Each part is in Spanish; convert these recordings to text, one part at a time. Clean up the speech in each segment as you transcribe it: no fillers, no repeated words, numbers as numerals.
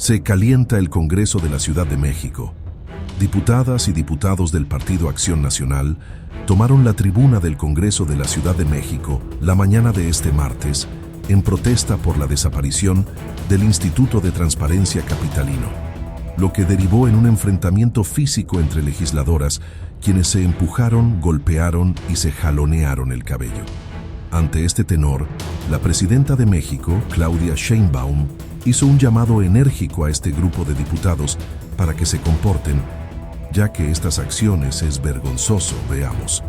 Se calienta el Congreso de la Ciudad de México. Diputadas y diputados del Partido Acción Nacional tomaron la tribuna del Congreso de la Ciudad de México la mañana de este martes en protesta por la desaparición del Instituto de Transparencia Capitalino, lo que derivó en un enfrentamiento físico entre legisladoras, quienes se empujaron, golpearon y se jalonearon el cabello. Ante este tenor, la presidenta de México, Claudia Sheinbaum, hizo un llamado enérgico a este grupo de diputados para que se comporten, ya que estas acciones es vergonzoso. Veamos.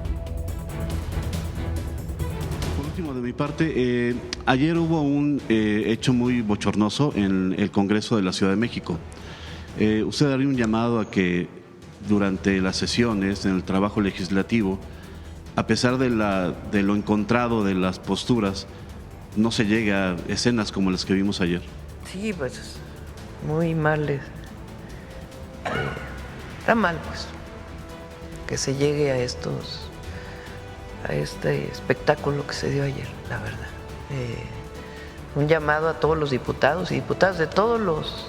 Por último, de mi parte, ayer hubo un hecho muy bochornoso en el Congreso de la Ciudad de México. Usted haría un llamado a que durante las sesiones, en el trabajo legislativo, a pesar de lo encontrado de las posturas, no se llegue a escenas como las que vimos ayer. Sí, pues muy mal. Está mal, pues, que se llegue a este espectáculo que se dio ayer, la verdad. Un llamado a todos los diputados y diputadas de todos los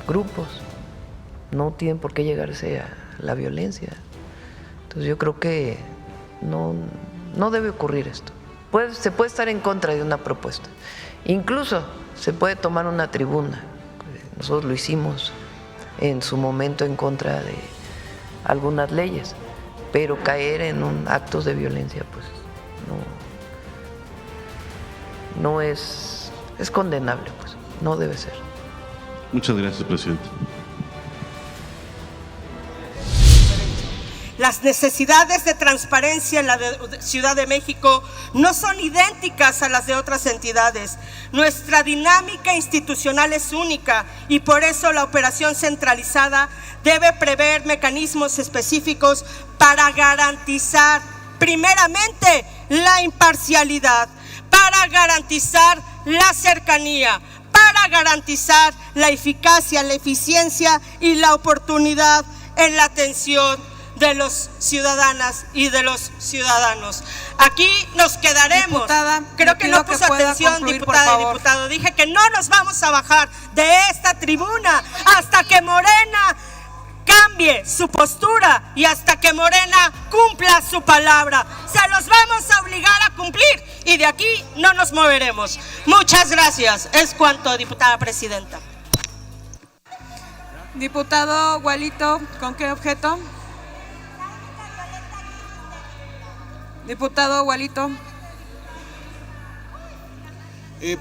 grupos. No tienen por qué llegarse a la violencia. Entonces yo creo que no debe ocurrir esto. Se puede estar en contra de una propuesta. Incluso se puede tomar una tribuna. Nosotros lo hicimos en su momento en contra de algunas leyes, pero caer en actos de violencia, pues no es condenable, pues no debe ser. Muchas gracias, presidente. Las necesidades de transparencia en la Ciudad de México no son idénticas a las de otras entidades. Nuestra dinámica institucional es única y por eso la operación centralizada debe prever mecanismos específicos para garantizar, primeramente, la imparcialidad, para garantizar la cercanía, para garantizar la eficacia, la eficiencia y la oportunidad en la atención de los ciudadanas y de los ciudadanos. Aquí nos quedaremos. Diputada, creo que no puso atención, diputada y diputado. Dije que no nos vamos a bajar de esta tribuna hasta que Morena cambie su postura y hasta que Morena cumpla su palabra. Se los vamos a obligar a cumplir y de aquí no nos moveremos. Muchas gracias. Es cuanto, diputada presidenta. Diputado Gualito, ¿con qué objeto? Diputado Gualito.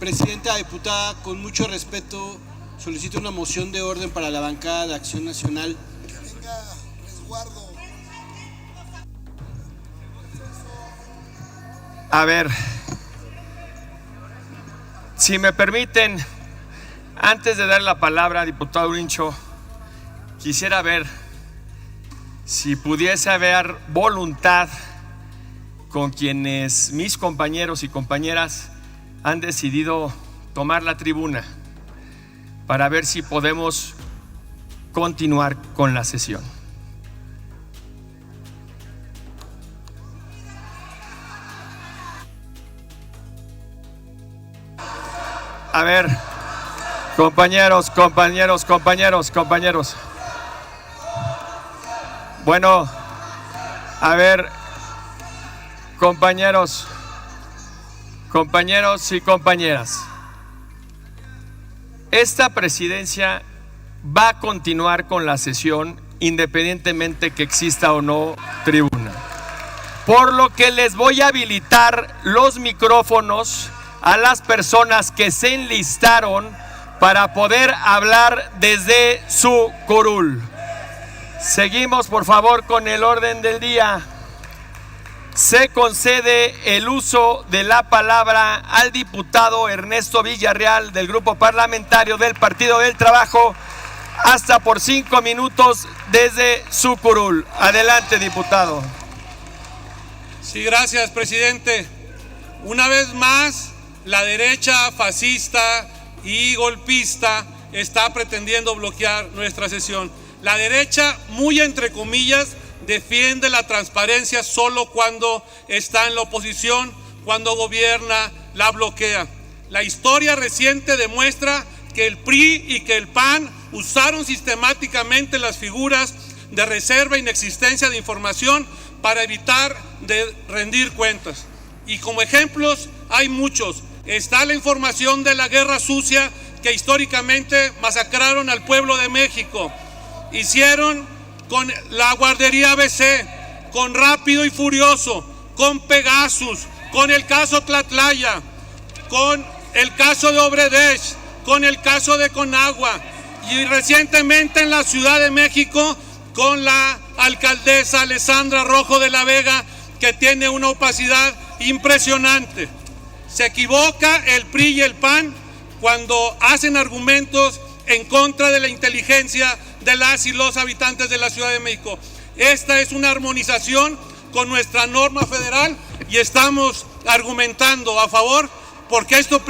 Presidenta, diputada, con mucho respeto, solicito una moción de orden para la bancada de Acción Nacional. Que venga resguardo. A ver, si me permiten, antes de dar la palabra, diputado Urincho, quisiera ver si pudiese haber voluntad con quienes mis compañeros y compañeras han decidido tomar la tribuna para ver si podemos continuar con la sesión. A ver, compañeros. Bueno, a ver, compañeros y compañeras, esta presidencia va a continuar con la sesión independientemente que exista o no tribuna, por lo que les voy a habilitar los micrófonos a las personas que se enlistaron para poder hablar desde su curul. Seguimos, por favor, con el orden del día. Se concede el uso de la palabra al diputado Ernesto Villarreal del Grupo Parlamentario del Partido del Trabajo hasta por 5 minutos desde su curul. Adelante, diputado. Sí, gracias, presidente. Una vez más, la derecha fascista y golpista está pretendiendo bloquear nuestra sesión. La derecha, muy entre comillas, defiende la transparencia solo cuando está en la oposición, cuando gobierna la bloquea. La historia reciente demuestra que el PRI y que el PAN usaron sistemáticamente las figuras de reserva e inexistencia de información para evitar de rendir cuentas. Y como ejemplos hay muchos. Está la información de la guerra sucia que históricamente masacraron al pueblo de México. Hicieron con la guardería ABC, con Rápido y Furioso, con Pegasus, con el caso Tlatlaya, con el caso de Obredech, con el caso de Conagua y recientemente en la Ciudad de México con la alcaldesa Alessandra Rojo de la Vega, que tiene una opacidad impresionante. Se equivoca el PRI y el PAN cuando hacen argumentos en contra de la inteligencia de las y los habitantes de la Ciudad de México. Esta es una armonización con nuestra norma federal y estamos argumentando a favor porque esto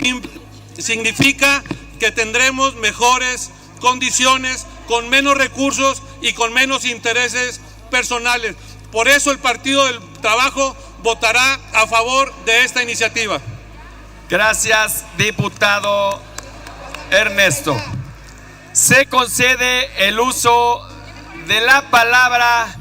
significa que tendremos mejores condiciones, con menos recursos y con menos intereses personales. Por eso el Partido del Trabajo votará a favor de esta iniciativa. Gracias, diputado Ernesto. Se concede el uso de la palabra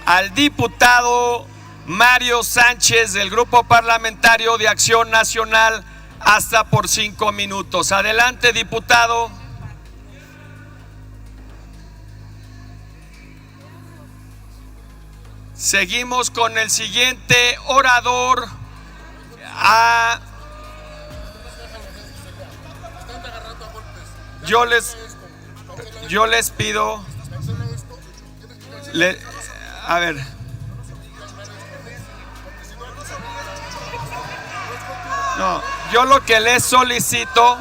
al diputado Mario Sánchez del Grupo Parlamentario de Acción Nacional hasta por 5 minutos. Adelante, diputado. Seguimos con el siguiente orador. Yo les pido, a ver, no, yo lo que les solicito,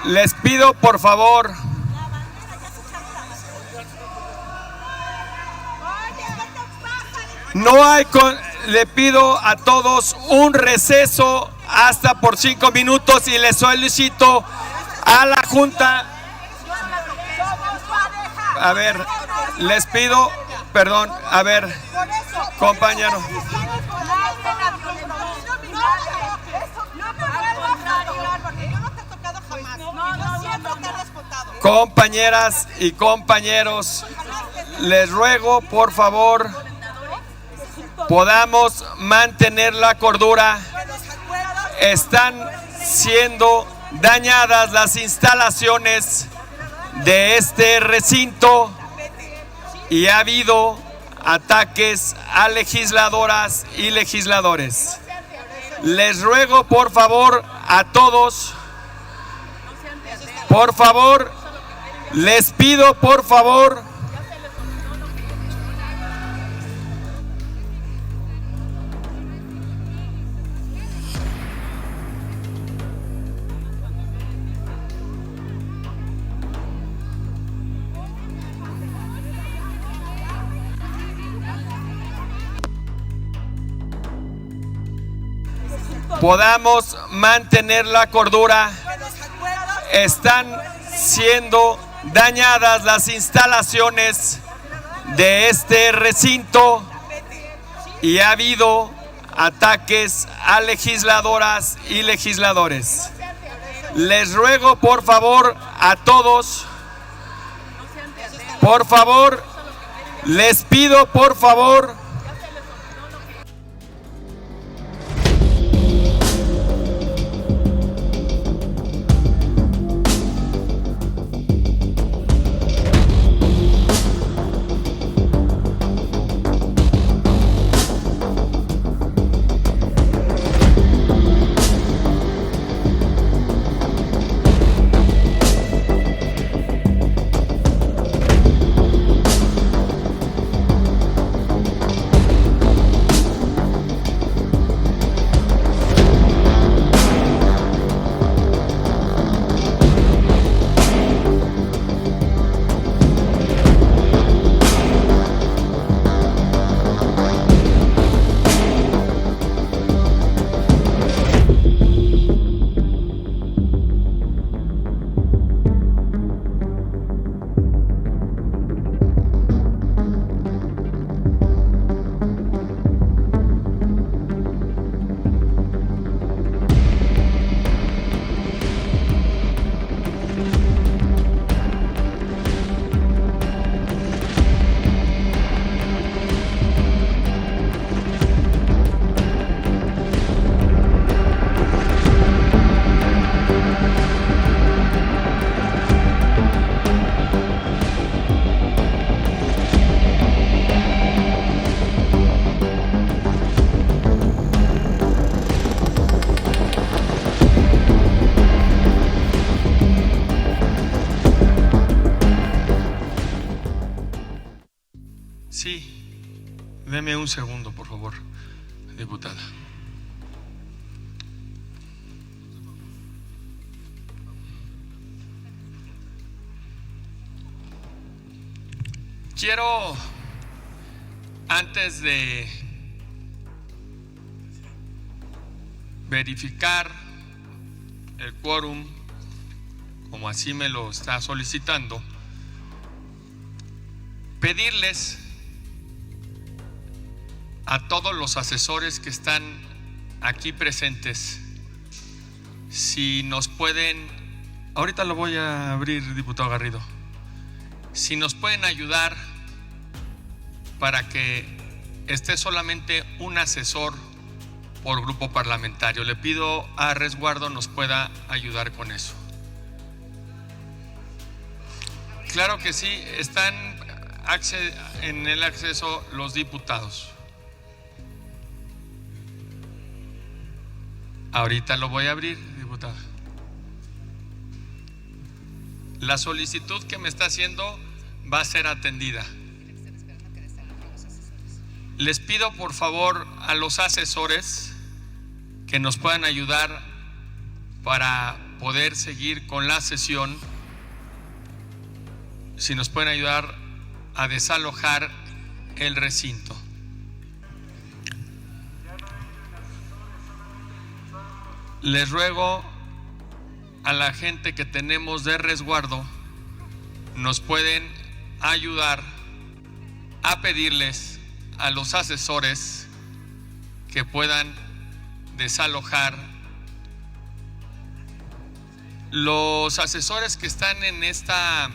les pido por favor. Le pido a todos un receso hasta por 5 minutos y les solicito a la Junta. A ver, les pido, perdón, a ver, compañero. Compañeras y compañeros, les ruego por favor podamos mantener la cordura. Están siendo dañadas las instalaciones de este recinto y ha habido ataques a legisladoras y legisladores. Les ruego por favor a todos, por favor, les pido por favor. Podamos mantener la cordura. Están siendo dañadas las instalaciones de este recinto y ha habido ataques a legisladoras y legisladores. Les ruego por favor a todos, por favor, les pido por favor. Sí, deme un segundo, por favor, diputada. Quiero, antes de verificar el quórum, como así me lo está solicitando, pedirles a todos los asesores que están aquí presentes si nos pueden, ahorita lo voy a abrir, diputado Garrido, si nos pueden ayudar para que esté solamente un asesor por grupo parlamentario. Le pido a Resguardo nos pueda ayudar con eso. Claro que sí, están en el acceso los diputados. Ahorita lo voy a abrir, diputada. La solicitud que me está haciendo va a ser atendida. Les pido por favor a los asesores que nos puedan ayudar para poder seguir con la sesión, si nos pueden ayudar a desalojar el recinto. Les ruego a la gente que tenemos de resguardo, nos pueden ayudar a pedirles a los asesores que puedan desalojar. Los asesores que están en esta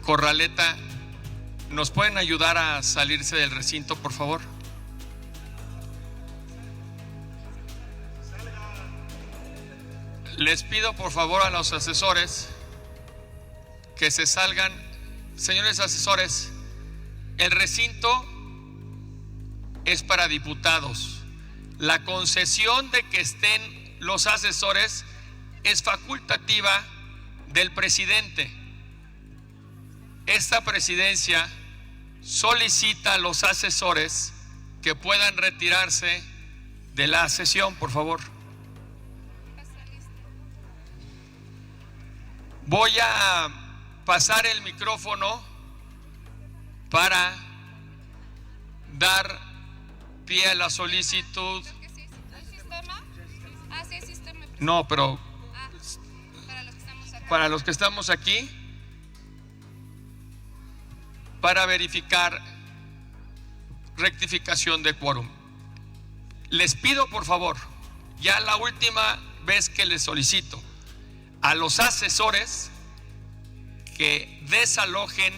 corraleta, ¿nos pueden ayudar a salirse del recinto, por favor? Les pido por favor a los asesores que se salgan. Señores asesores, el recinto es para diputados. La concesión de que estén los asesores es facultativa del presidente. Esta presidencia solicita a los asesores que puedan retirarse de la sesión, por favor. Voy a pasar el micrófono para dar pie a la solicitud. No, pero para los que estamos aquí, para verificar rectificación de quórum. Les pido por favor, ya la última vez que les solicito a los asesores que desalojen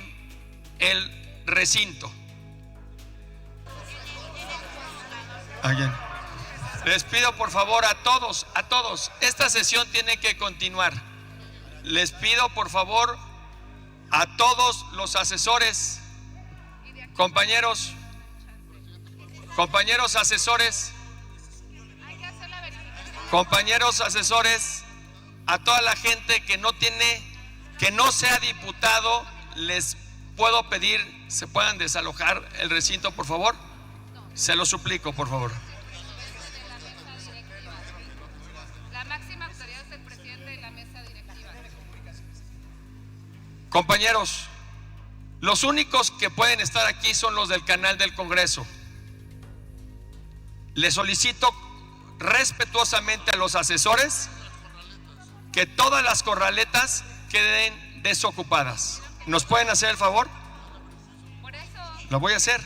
el recinto. Les pido por favor a todos, esta sesión tiene que continuar. Les pido por favor a todos los asesores, compañeros asesores, a toda la gente que no sea diputado, les puedo pedir se puedan desalojar el recinto, por favor. Se lo suplico, por favor. La máxima autoridad es el presidente de la mesa directiva. Compañeros, los únicos que pueden estar aquí son los del canal del Congreso. Les solicito respetuosamente a los asesores que todas las corraletas queden desocupadas. ¿Nos pueden hacer el favor? Por eso. Lo voy a hacer.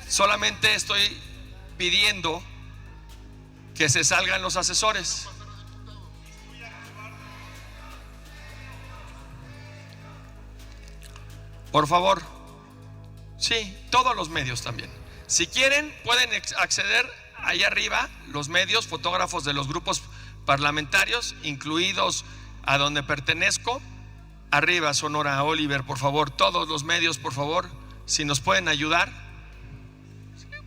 Solamente estoy pidiendo que se salgan los asesores. Por favor. Sí, todos los medios también. Si quieren, pueden acceder allá arriba, los medios, fotógrafos de los grupos parlamentarios, incluidos a donde pertenezco. Arriba, Sonora, Oliver, por favor, todos los medios, por favor, si nos pueden ayudar.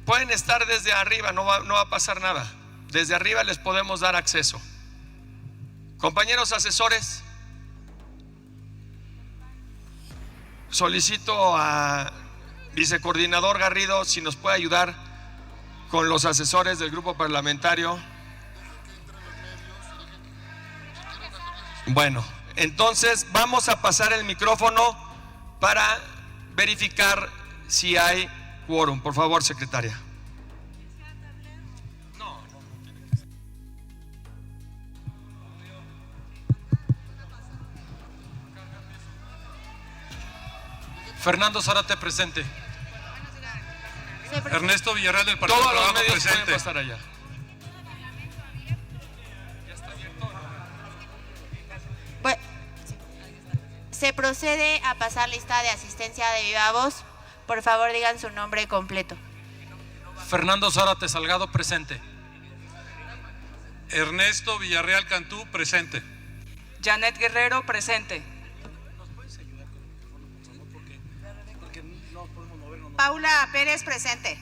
Pueden estar desde arriba, no va a pasar nada. Desde arriba les podemos dar acceso. Compañeros asesores, solicito a vicecoordinador Garrido si nos puede ayudar con los asesores del grupo parlamentario. Bueno, entonces vamos a pasar el micrófono para verificar si hay quórum. Por favor, secretaria. Fernando Zárate presente. Ernesto Villarreal del Partido Todos los Trabajo medios presente. pueden pasar allá. Bueno, se procede a pasar lista de asistencia de viva voz. Por favor, digan su nombre completo. Fernando Zárate Salgado presente. Ernesto Villarreal Cantú presente. Janet Guerrero presente. Paula Pérez presente.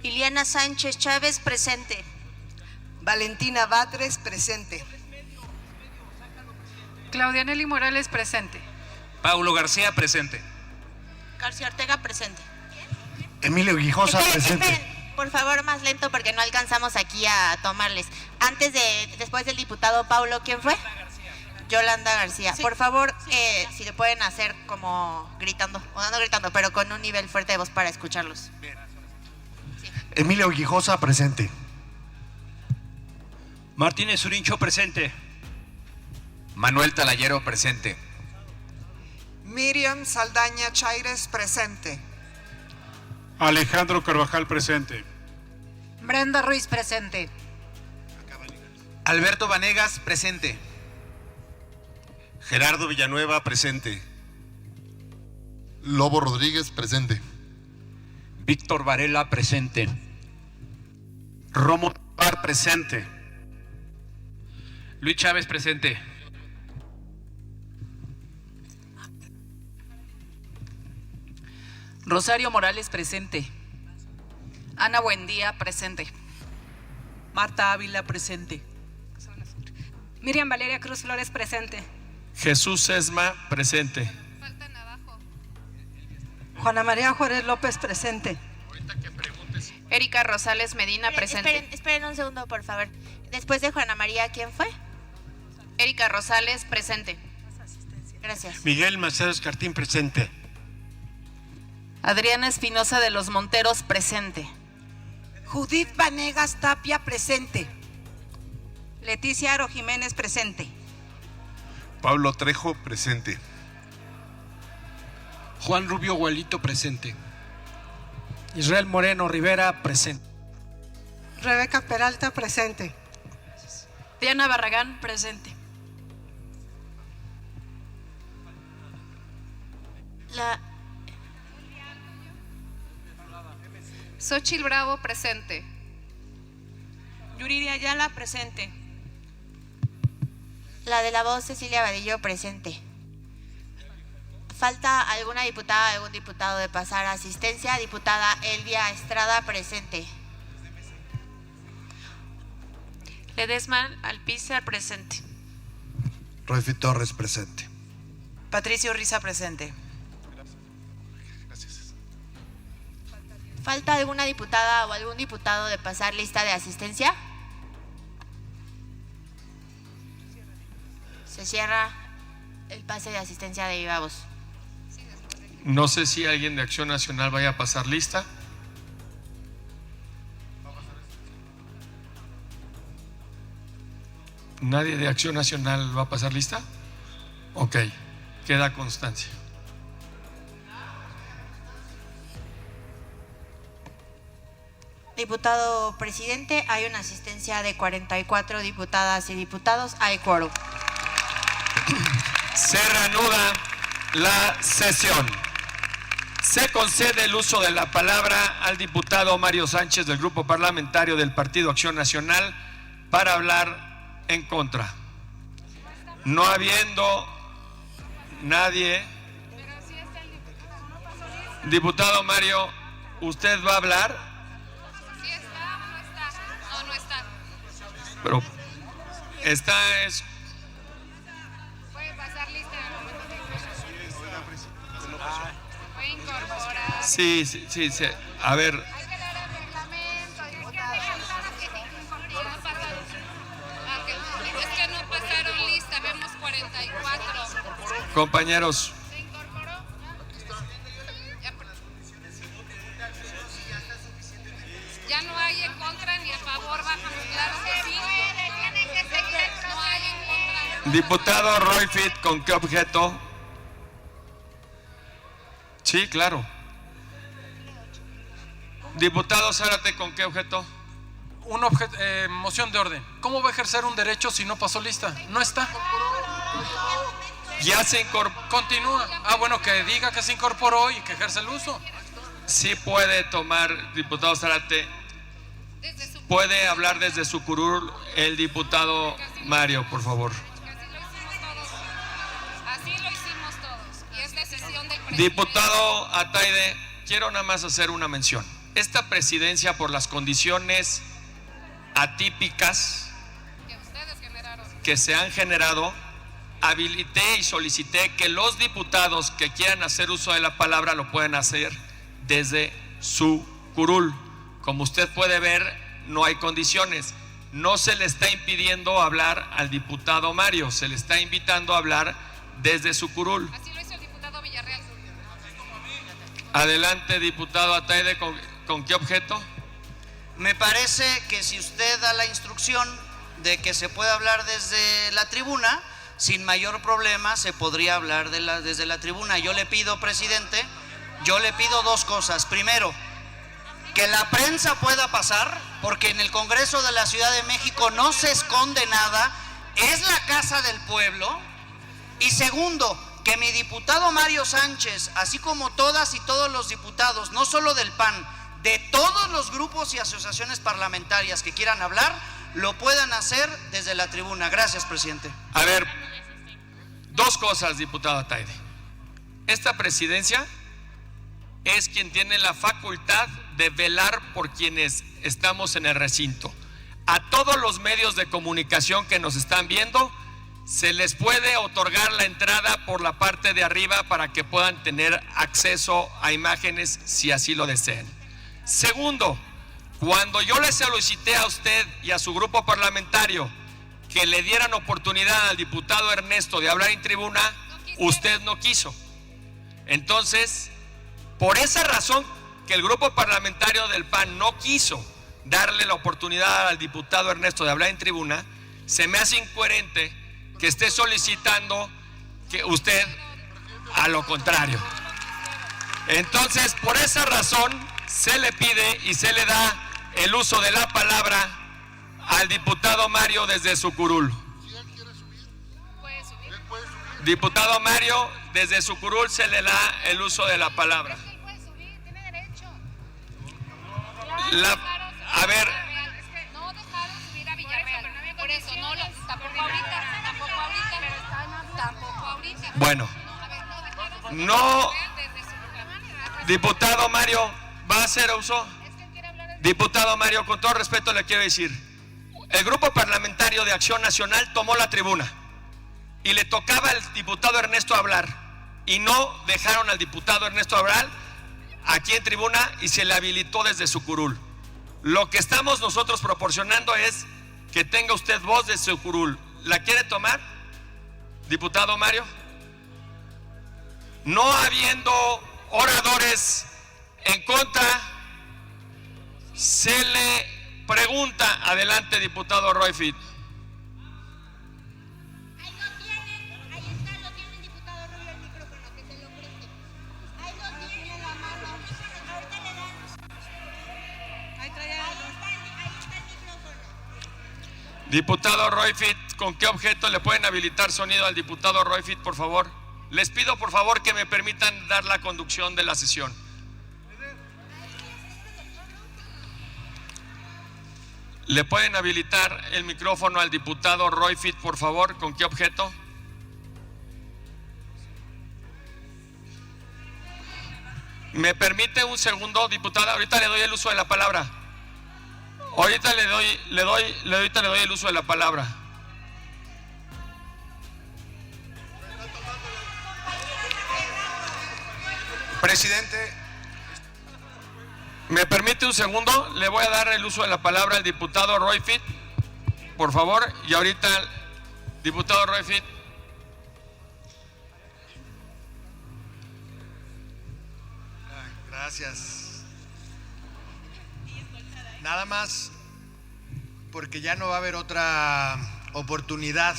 Iliana Sánchez Chávez presente. Valentina Batres presente. Claudia Nelly Morales presente. Paulo García presente. García Ortega presente. Emilio Guijosa presente. Esperen, por favor, más lento porque no alcanzamos aquí a tomarles. Después del diputado Paulo, ¿quién fue? Yolanda García. Sí. Por favor, si le pueden hacer como gritando, o no gritando, pero con un nivel fuerte de voz para escucharlos. Sí. Emilio Guijosa presente. Martínez Urincho presente. Manuel Talayero presente. Miriam Saldaña Chaires presente. Alejandro Carvajal presente. Brenda Ruiz presente. Alberto Vanegas presente. Gerardo Villanueva presente. Lobo Rodríguez presente. Víctor Varela presente. Romo Tobar presente. Luis Chávez presente. Rosario Morales presente. Ana Buendía presente. Marta Ávila presente. Miriam Valeria Cruz Flores presente. Jesús Esma presente. Faltan abajo. Juana María Juárez López presente. Erika Rosales Medina presente. Esperen un segundo, por favor. Después de Juana María, ¿quién fue? Erika Rosales presente. Gracias. Miguel Macedo Escartín presente. Adriana Espinosa de los Monteros presente. Judith Vanegas Tapia presente. Leticia Aro Jiménez presente. Pablo Trejo presente. Juan Rubio Gualito presente. Israel Moreno Rivera presente. Rebeca Peralta presente. Diana Barragán presente. Xochitl Bravo presente. Yuridia Ayala presente. La de la voz Cecilia Vadillo presente. ¿Falta alguna diputada, algún diputado de pasar asistencia? Diputada Elvia Estrada presente. Ledesma Alpizar presente. Rolfi Torres presente. Patricio Riza presente. ¿Falta alguna diputada o algún diputado de pasar lista de asistencia? Se cierra el pase de asistencia de viva voz. No sé si alguien de Acción Nacional vaya a pasar lista. ¿Nadie de Acción Nacional va a pasar lista? Ok, queda constancia. Diputado presidente, hay una asistencia de 44 diputadas y diputados. Hay quórum. Se reanuda la sesión. Se concede el uso de la palabra al diputado Mario Sánchez del Grupo Parlamentario del Partido Acción Nacional para hablar en contra. No habiendo nadie. Diputado Mario, ¿usted va a hablar? ¿Sí está o no está? No, no está. Pero está es. Puede pasar lista en el momento Sí. A ver, Hay que leer el reglamento, diputada. Es que no pasaron lista, vemos 44. compañeros. ¿Se incorporó? Ya no hay en contra ni a favor, bájame, claro que sí. Tienen que seguir. No hay en contra. Diputado Royfield, ¿con qué objeto? Sí, claro. Diputado Zárate, ¿con qué objeto? Moción de orden. ¿Cómo va a ejercer un derecho si no pasó lista? No está. Ya se incorporó. Continúa. Bueno, que diga que se incorporó y que ejerce el uso. Sí puede tomar, diputado Zárate, puede hablar desde su curul el diputado Mario, por favor. Así lo hicimos todos. Y es decisión del presidente. Diputado Ataide, quiero nada más hacer una mención. Esta presidencia, por las condiciones atípicas que se han generado, habilité y solicité que los diputados que quieran hacer uso de la palabra lo pueden hacer desde su curul. Como usted puede ver, no hay condiciones. No se le está impidiendo hablar al diputado Mario, se le está invitando a hablar desde su curul. Así lo hizo el diputado Villarreal. Adelante, diputado Ataide, ¿con qué objeto? Me parece que si usted da la instrucción de que se puede hablar desde la tribuna, sin mayor problema se podría hablar desde la tribuna. Yo le pido, presidente, dos cosas. Primero, que la prensa pueda pasar, porque en el Congreso de la Ciudad de México no se esconde nada, es la casa del pueblo. Y segundo, que mi diputado Mario Sánchez, así como todas y todos los diputados, no solo del PAN, de todos los grupos y asociaciones parlamentarias que quieran hablar, lo puedan hacer desde la tribuna. Gracias, presidente. A ver, dos cosas, diputado Ataide. Esta presidencia es quien tiene la facultad de velar por quienes estamos en el recinto. A todos los medios de comunicación que nos están viendo, se les puede otorgar la entrada por la parte de arriba para que puedan tener acceso a imágenes si así lo desean. Segundo, cuando yo le solicité a usted y a su grupo parlamentario que le dieran oportunidad al diputado Ernesto de hablar en tribuna, usted no quiso. Entonces, por esa razón que el grupo parlamentario del PAN no quiso darle la oportunidad al diputado Ernesto de hablar en tribuna, se me hace incoherente que esté solicitando que usted a lo contrario. Entonces, por esa razón se le pide y se le da el uso de la palabra al diputado Mario desde su curul. Diputado Mario, desde su curul se le da el uso de la palabra. A ver. No dejaron subir a Villarreal. Por eso tampoco ahorita. Bueno. No. Diputado Mario, ¿va a hacer uso? Diputado Mario, con todo respeto le quiero decir, el grupo parlamentario de Acción Nacional tomó la tribuna y le tocaba al diputado Ernesto hablar y no dejaron al diputado Ernesto hablar aquí en tribuna y se le habilitó desde su curul. Lo que estamos nosotros proporcionando es que tenga usted voz de su curul. ¿La quiere tomar, diputado Mario? No habiendo oradores en contra, se le pregunta. Adelante, diputado Royfield. Ahí está, lo tiene, diputado Rubio, el micrófono, que se lo preste. Ahí lo tiene en la mano. Ahorita le dan. Ahí está el micrófono. Diputado Royfield, ¿con qué objeto le pueden habilitar sonido al diputado Royfield, por favor? Les pido, por favor, que me permitan dar la conducción de la sesión. ¿Le pueden habilitar el micrófono al diputado Royfield, por favor? ¿Con qué objeto? ¿Me permite un segundo, diputada? Ahorita le doy el uso de la palabra. Ahorita le doy el uso de la palabra. Presidente, ¿Me permite un segundo? Le voy a dar el uso de la palabra al diputado Roifit, por favor. Y ahorita, diputado Roifit. Gracias. Nada más, porque ya no va a haber otra oportunidad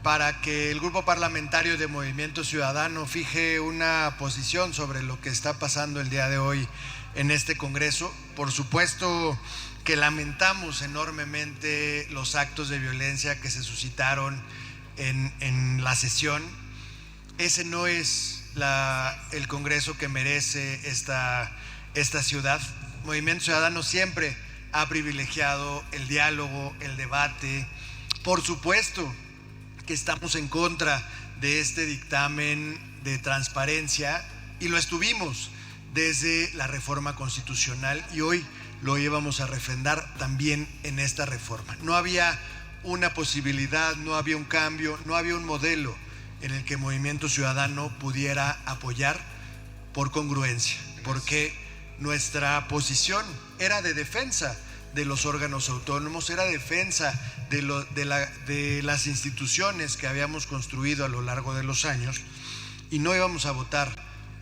para que el Grupo Parlamentario de Movimiento Ciudadano fije una posición sobre lo que está pasando el día de hoy en este Congreso. Por supuesto que lamentamos enormemente los actos de violencia que se suscitaron en la sesión. Ese no es el Congreso que merece esta ciudad. Movimiento Ciudadano siempre ha privilegiado el diálogo, el debate. Por supuesto que estamos en contra de este dictamen de transparencia, y lo estuvimos desde la reforma constitucional, y hoy lo íbamos a refrendar también en esta reforma. No había una posibilidad, no había un cambio, no había un modelo en el que Movimiento Ciudadano pudiera apoyar por congruencia, porque nuestra posición era de defensa de los órganos autónomos, era defensa de las instituciones que habíamos construido a lo largo de los años, y no íbamos a votar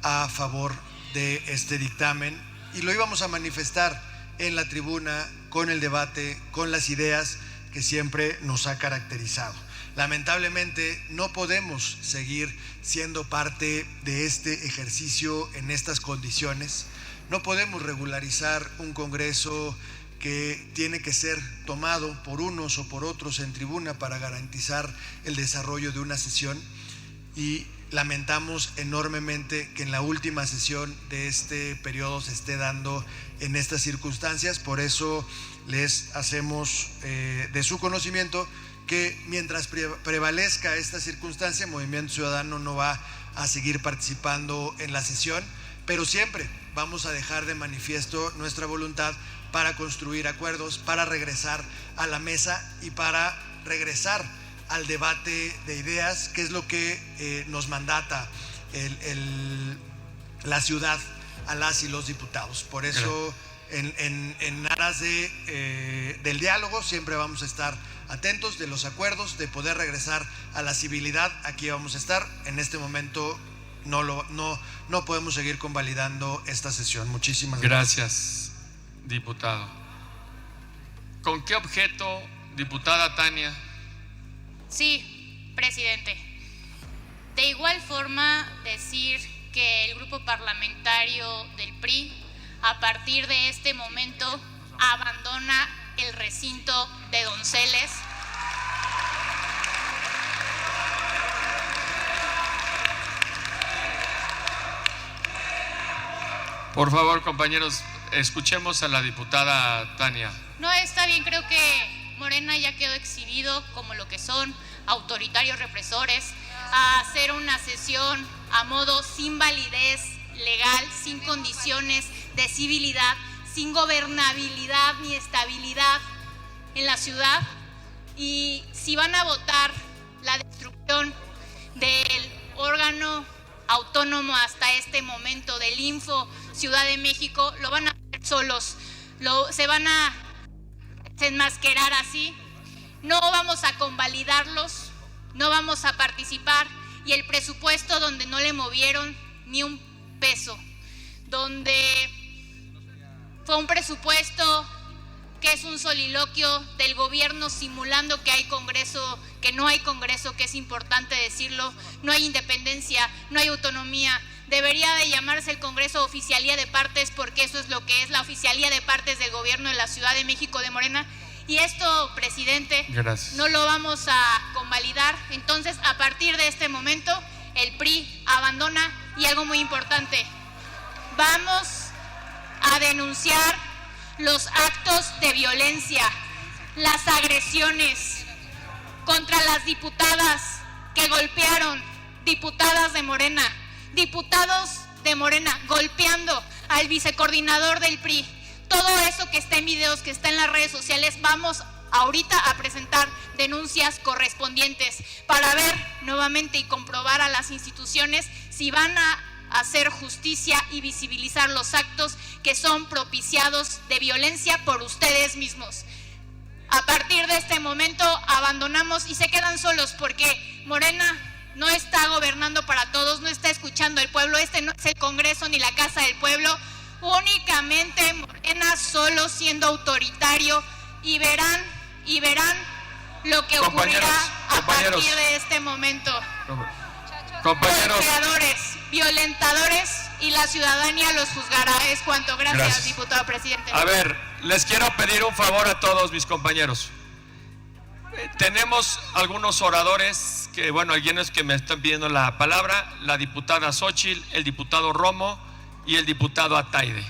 a favor de este dictamen, y lo íbamos a manifestar en la tribuna, con el debate, con las ideas que siempre nos ha caracterizado. Lamentablemente no podemos seguir siendo parte de este ejercicio en estas condiciones. No podemos regularizar un Congreso que tiene que ser tomado por unos o por otros en tribuna para garantizar el desarrollo de una sesión, y lamentamos enormemente que en la última sesión de este periodo se esté dando en estas circunstancias. Por eso les hacemos de su conocimiento que mientras prevalezca esta circunstancia, Movimiento Ciudadano no va a seguir participando en la sesión, pero siempre vamos a dejar de manifiesto nuestra voluntad para construir acuerdos, para regresar a la mesa y para regresar al debate de ideas, que es lo que nos mandata la ciudad a las y los diputados. Por eso, en aras del diálogo, siempre vamos a estar atentos de los acuerdos, de poder regresar a la civilidad. Aquí vamos a estar. En este momento no podemos seguir convalidando esta sesión. Muchísimas gracias. Gracias, diputado. ¿Con qué objeto, diputada Tania? Sí, presidente. De igual forma, decir que el grupo parlamentario del PRI, a partir de este momento, abandona el recinto de Donceles. Por favor, compañeros, escuchemos a la diputada Tania. No, está bien, creo que Morena ya quedó exhibido como lo que son, autoritarios represores, a hacer una sesión a modo sin validez legal, sin condiciones de civilidad, sin gobernabilidad ni estabilidad en la ciudad. Y si van a votar la destrucción del órgano autónomo hasta este momento del Info Ciudad de México, lo van a hacer solos, se van a enmascarar así. No vamos a convalidarlos, no vamos a participar, y el presupuesto donde no le movieron ni un peso, donde fue un presupuesto que es un soliloquio del gobierno simulando que hay Congreso, que no hay Congreso, que es importante decirlo, no hay independencia, no hay autonomía. Debería de llamarse el Congreso Oficialía de Partes, porque eso es lo que es, la Oficialía de Partes del gobierno de la Ciudad de México de Morena. Y esto, presidente, gracias, no lo vamos a convalidar. Entonces, a partir de este momento, el PRI abandona, y algo muy importante, vamos a denunciar los actos de violencia, las agresiones contra las diputadas que golpearon, diputadas de Morena, diputados de Morena golpeando al vicecoordinador del PRI. Todo eso que está en videos, que está en las redes sociales, vamos ahorita a presentar denuncias correspondientes para ver nuevamente y comprobar a las instituciones si van a hacer justicia y visibilizar los actos que son propiciados de violencia por ustedes mismos. A partir de este momento abandonamos y se quedan solos porque Morena no está gobernando para todos, no está escuchando al pueblo, este no es el Congreso ni la Casa del Pueblo, únicamente Morena solo siendo autoritario y verán lo que ocurrirá a partir de este momento. Compañeros. Golpeadores, violentadores y la ciudadanía los juzgará, es cuanto. Gracias, diputado presidente. A ver, les quiero pedir un favor a todos mis compañeros. Tenemos algunos oradores que, bueno, algunos que me están pidiendo la palabra, la diputada Xóchitl, el diputado Romo y el diputado Ataide.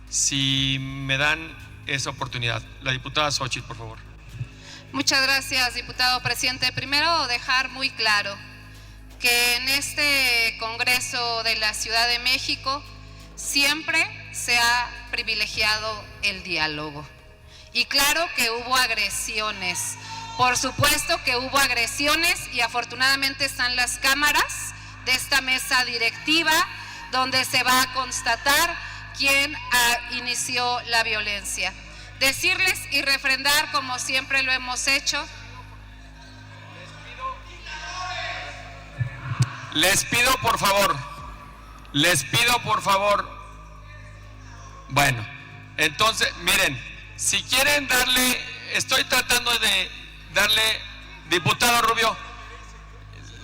Si me dan esa oportunidad. La diputada Xóchitl, por favor. Muchas gracias, diputado presidente. Primero, dejar muy claro que en este Congreso de la Ciudad de México siempre se ha privilegiado el diálogo. Y claro que hubo agresiones. Por supuesto que hubo agresiones y afortunadamente están las cámaras de esta mesa directiva donde se va a constatar quién inició la violencia. Decirles y refrendar como siempre lo hemos hecho. Les pido por favor. Bueno, entonces, miren, si quieren darle, estoy tratando de darle, diputado Rubio,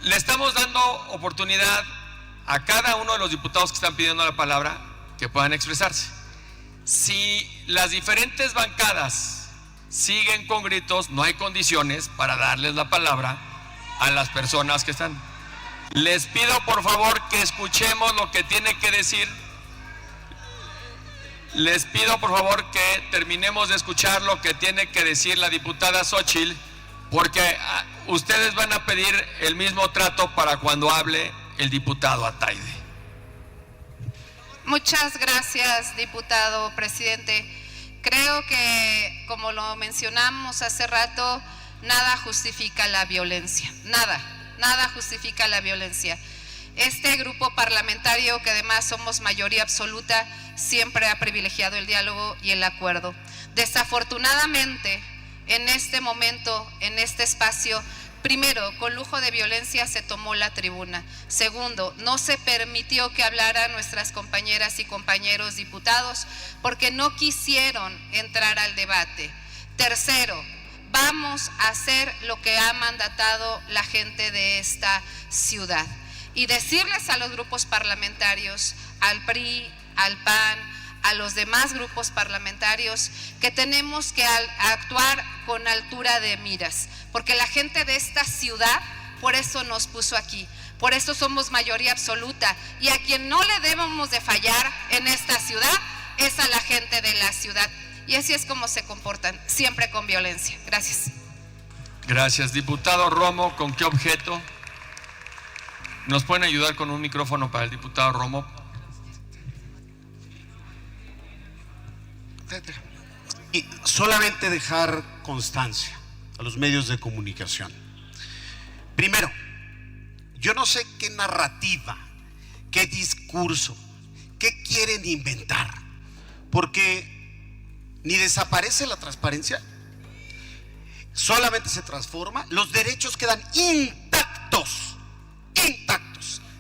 le estamos dando oportunidad a cada uno de los diputados que están pidiendo la palabra que puedan expresarse. Si las diferentes bancadas siguen con gritos, no hay condiciones para darles la palabra a las personas que están. Les pido por favor que escuchemos lo que tiene que decir. Les pido por favor que terminemos de escuchar lo que tiene que decir la diputada Xóchitl, porque ustedes van a pedir el mismo trato para cuando hable el diputado Ataide. Muchas gracias, diputado presidente. Creo que, como lo mencionamos hace rato, nada justifica la violencia, nada justifica la violencia. Este grupo parlamentario, que además somos mayoría absoluta, siempre ha privilegiado el diálogo y el acuerdo. Desafortunadamente, en este momento, en este espacio, primero, con lujo de violencia se tomó la tribuna. Segundo, no se permitió que hablaran nuestras compañeras y compañeros diputados porque no quisieron entrar al debate. Tercero, vamos a hacer lo que ha mandatado la gente de esta ciudad. Y decirles a los grupos parlamentarios, al PRI, al PAN, a los demás grupos parlamentarios, que tenemos que actuar con altura de miras, porque la gente de esta ciudad por eso nos puso aquí, por eso somos mayoría absoluta, y a quien no le debemos de fallar en esta ciudad es a la gente de la ciudad, y así es como se comportan, siempre con violencia. Gracias. Gracias. Diputado Romo, ¿con qué objeto? ¿Nos pueden ayudar con un micrófono para el diputado Romo? Y solamente dejar constancia a los medios de comunicación. Primero, yo no sé qué narrativa, qué discurso, qué quieren inventar, porque ni desaparece la transparencia, solamente se transforma, los derechos quedan intactos,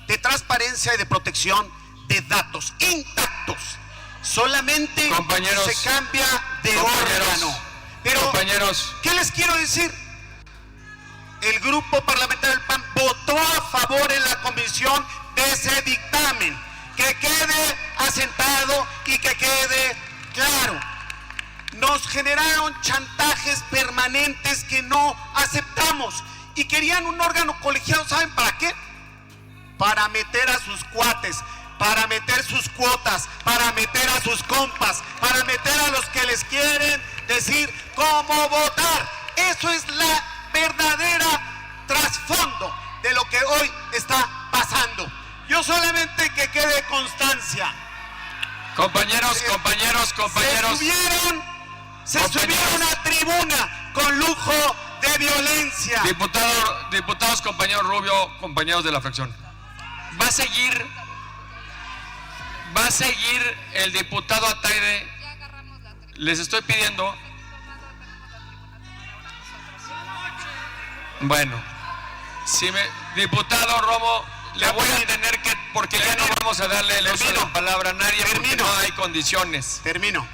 de transparencia y de protección de datos, intactos. Solamente se cambia de órgano. Pero, ¿qué les quiero decir? El grupo parlamentario del PAN votó a favor en la comisión de ese dictamen. Que quede asentado y que quede claro. Nos generaron chantajes permanentes que no aceptamos. Y querían un órgano colegiado, ¿saben para qué? Para meter a sus cuates, para meter sus cuotas, para meter a sus compas, para meter a los que les quieren decir cómo votar. Eso es la verdadera trasfondo de lo que hoy está pasando. Yo solamente que quede constancia. Compañeros. Se subieron a tribuna con lujo de violencia. Diputados, compañeros Rubio, compañeros de la fracción. ¿Va a seguir va a seguir el diputado Ataide. Les estoy pidiendo. Bueno, si diputado Romo, le voy a tener que, porque ya no vamos a darle el uso de la palabra a nadie, porque no hay condiciones. Termino.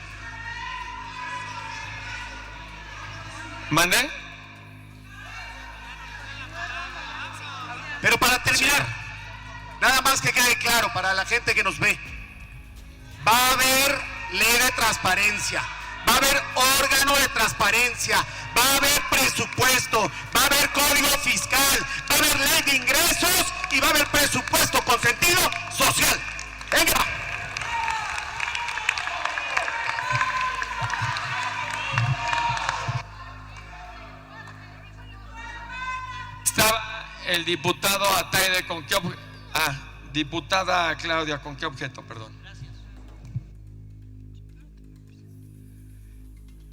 ¿Mandé? Pero para terminar, nada más que quede claro para la gente que nos ve, va a haber ley de transparencia, va a haber órgano de transparencia, va a haber presupuesto, va a haber código fiscal, va a haber ley de ingresos y va a haber presupuesto con sentido social. ¡Venga! Estaba el diputado Ataide, ¿con qué objeto? Diputada Claudia, ¿con qué objeto? Perdón.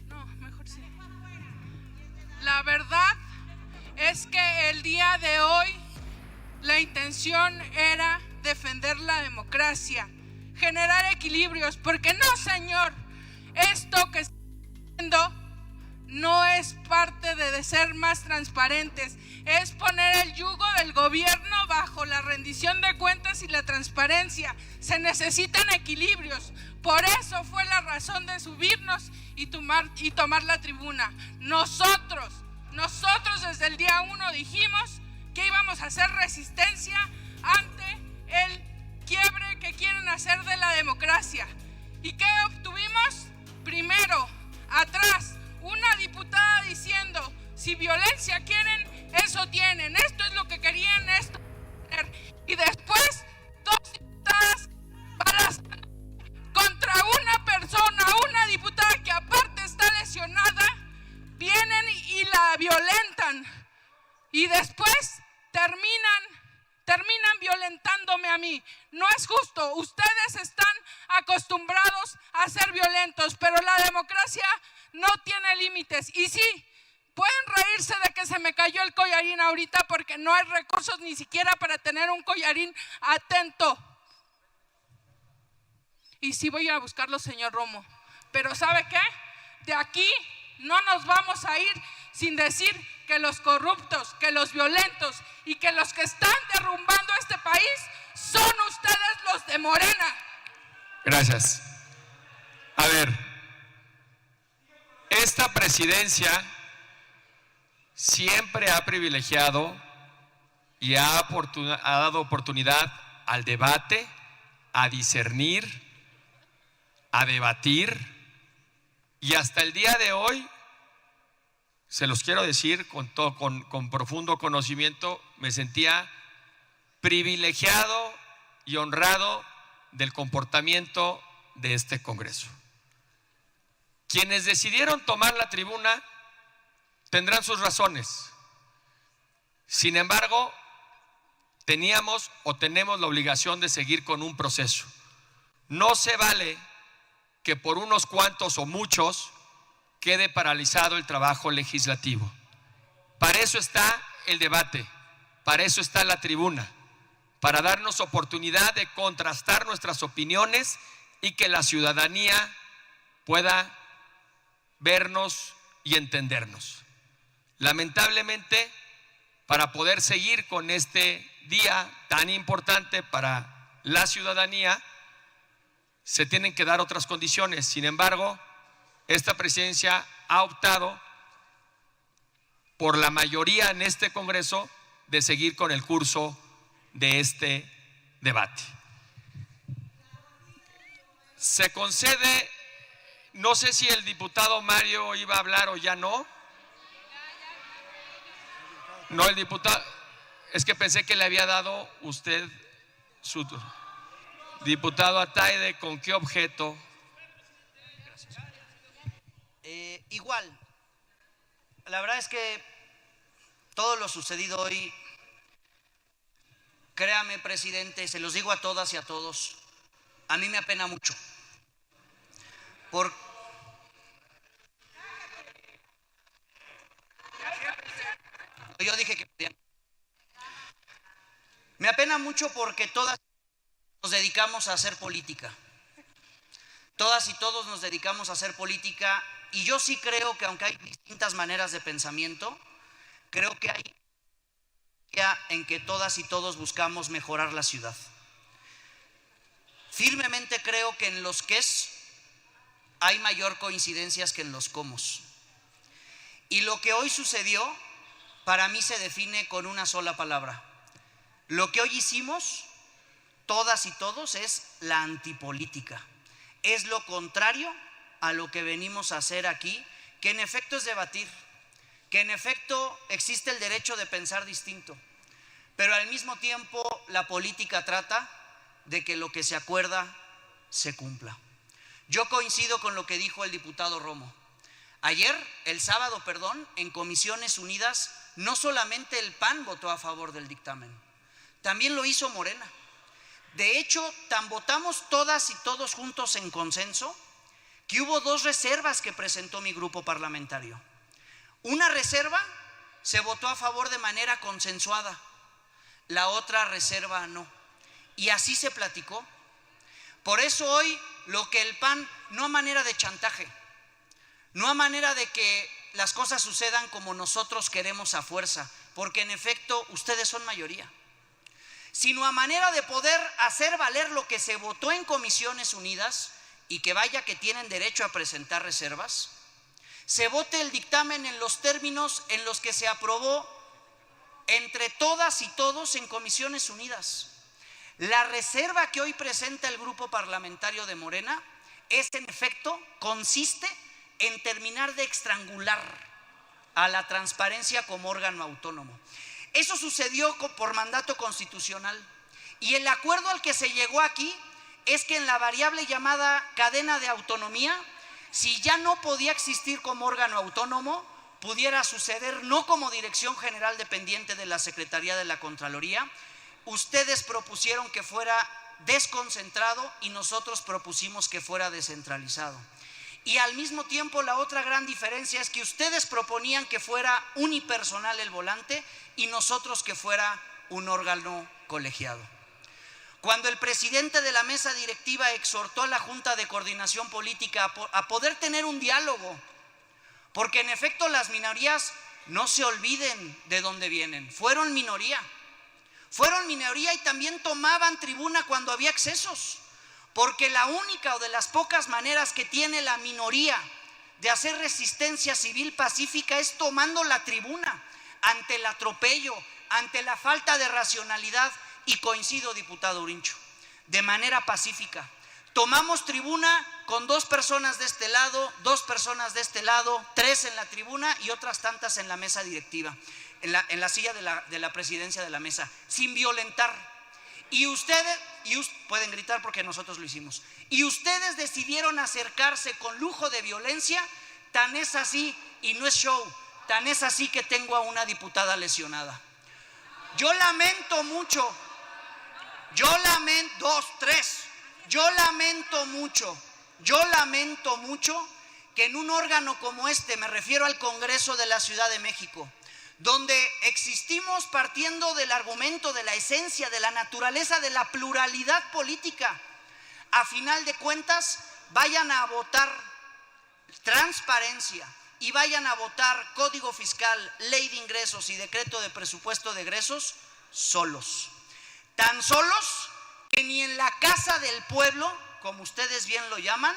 No, mejor sí. La verdad es que el día de hoy la intención era defender la democracia, generar equilibrios, porque no, señor, esto que está haciendo no es parte de ser más transparentes, es poner el yugo del gobierno bajo la rendición de cuentas y la transparencia. Se necesitan equilibrios. Por eso fue la razón de subirnos y tomar la tribuna. Nosotros desde el día 1 dijimos que íbamos a hacer resistencia ante el quiebre que quieren hacer de la democracia. ¿Y qué obtuvimos? Primero, atrás, una diputada diciendo: si violencia quieren, eso tienen, esto es lo que querían, esto. Y después, 2 diputadas contra una persona, una diputada que aparte está lesionada, vienen y la violentan. Y después terminan violentándome a mí. No es justo. Ustedes están acostumbrados a ser violentos, pero la democracia no tiene límites. Y sí, pueden reírse de que se me cayó el collarín ahorita porque no hay recursos ni siquiera para tener un collarín atento. Y sí voy a ir a buscarlo, señor Romo. Pero ¿sabe qué? De aquí no nos vamos a ir sin decir que los corruptos, que los violentos y que los que están derrumbando este país son ustedes, los de Morena. Gracias. A ver, esta presidencia siempre ha privilegiado y ha dado oportunidad al debate, a discernir, a debatir, y hasta el día de hoy, se los quiero decir con profundo conocimiento, me sentía privilegiado y honrado del comportamiento de este Congreso. Quienes decidieron tomar la tribuna tendrán sus razones. Sin embargo, teníamos o tenemos la obligación de seguir con un proceso. No se vale que por unos cuantos o muchos quede paralizado el trabajo legislativo. Para eso está el debate, para eso está la tribuna, para darnos oportunidad de contrastar nuestras opiniones y que la ciudadanía pueda vernos y entendernos. Lamentablemente, para poder seguir con este día tan importante para la ciudadanía, se tienen que dar otras condiciones. Sin embargo, esta presidencia ha optado por la mayoría en este Congreso de seguir con el curso de este debate. Se concede, no sé si el diputado Mario iba a hablar o ya no. No, el diputado, es que pensé que le había dado usted su turno. Diputado Ataide, ¿con qué objeto? Igual, la verdad es que todo lo sucedido hoy, créame, presidente, se los digo a todas y a todos, a mí me apena mucho. Yo dije que me apena mucho porque todas nos dedicamos a hacer política. Todas y todos nos dedicamos a hacer política, y yo sí creo que aunque hay distintas maneras de pensamiento, creo que hay en que todas y todos buscamos mejorar la ciudad. Firmemente creo que en los qués hay mayor coincidencias que en los cómos. Y lo que hoy sucedió, para mí se define con una sola palabra. Lo que hoy hicimos, todas y todos, es la antipolítica. Es lo contrario a lo que venimos a hacer aquí, que en efecto es debatir, que en efecto existe el derecho de pensar distinto, pero al mismo tiempo la política trata de que lo que se acuerda se cumpla. Yo coincido con lo que dijo el diputado Romo. El sábado, en Comisiones Unidas, no solamente el PAN votó a favor del dictamen, también lo hizo Morena. De hecho, tan votamos todas y todos juntos en consenso que hubo 2 reservas que presentó mi grupo parlamentario. Una reserva se votó a favor de manera consensuada, la otra reserva no. Y así se platicó. Por eso hoy lo que el PAN, no a manera de chantaje, no a manera de que las cosas sucedan como nosotros queremos a fuerza, porque en efecto ustedes son mayoría, sino a manera de poder hacer valer lo que se votó en Comisiones Unidas, y que vaya que tienen derecho a presentar reservas, se vote el dictamen en los términos en los que se aprobó entre todas y todos en Comisiones Unidas. La reserva que hoy presenta el grupo parlamentario de Morena en efecto, consiste en terminar de estrangular a la transparencia como órgano autónomo. Eso sucedió por mandato constitucional, y el acuerdo al que se llegó aquí es que en la variable llamada cadena de autonomía, si ya no podía existir como órgano autónomo, pudiera suceder no como dirección general dependiente de la Secretaría de la Contraloría. Ustedes propusieron que fuera desconcentrado y nosotros propusimos que fuera descentralizado. Y al mismo tiempo la otra gran diferencia es que ustedes proponían que fuera unipersonal el volante y nosotros que fuera un órgano colegiado. Cuando el presidente de la mesa directiva exhortó a la Junta de Coordinación Política a poder tener un diálogo, porque en efecto las minorías, no se olviden de dónde vienen, fueron minoría y también tomaban tribuna cuando había excesos, porque la única o de las pocas maneras que tiene la minoría de hacer resistencia civil pacífica es tomando la tribuna ante el atropello, ante la falta de racionalidad. Y coincido, diputado Urincho, de manera pacífica. Tomamos tribuna con 2 personas de este lado, 2 personas de este lado, 3 en la tribuna y otras tantas en la mesa directiva, en la silla de la presidencia de la mesa, sin violentar. Y ustedes pueden gritar porque nosotros lo hicimos. Y ustedes decidieron acercarse con lujo de violencia, tan es así, y no es show, tan es así que tengo a una diputada lesionada. Yo lamento mucho. Yo lamento mucho que en un órgano como este, me refiero al Congreso de la Ciudad de México, donde existimos partiendo del argumento, de la esencia, de la naturaleza, de la pluralidad política, a final de cuentas vayan a votar transparencia y vayan a votar Código Fiscal, Ley de Ingresos y Decreto de Presupuesto de Egresos solos. Tan solos que ni en la casa del pueblo, como ustedes bien lo llaman,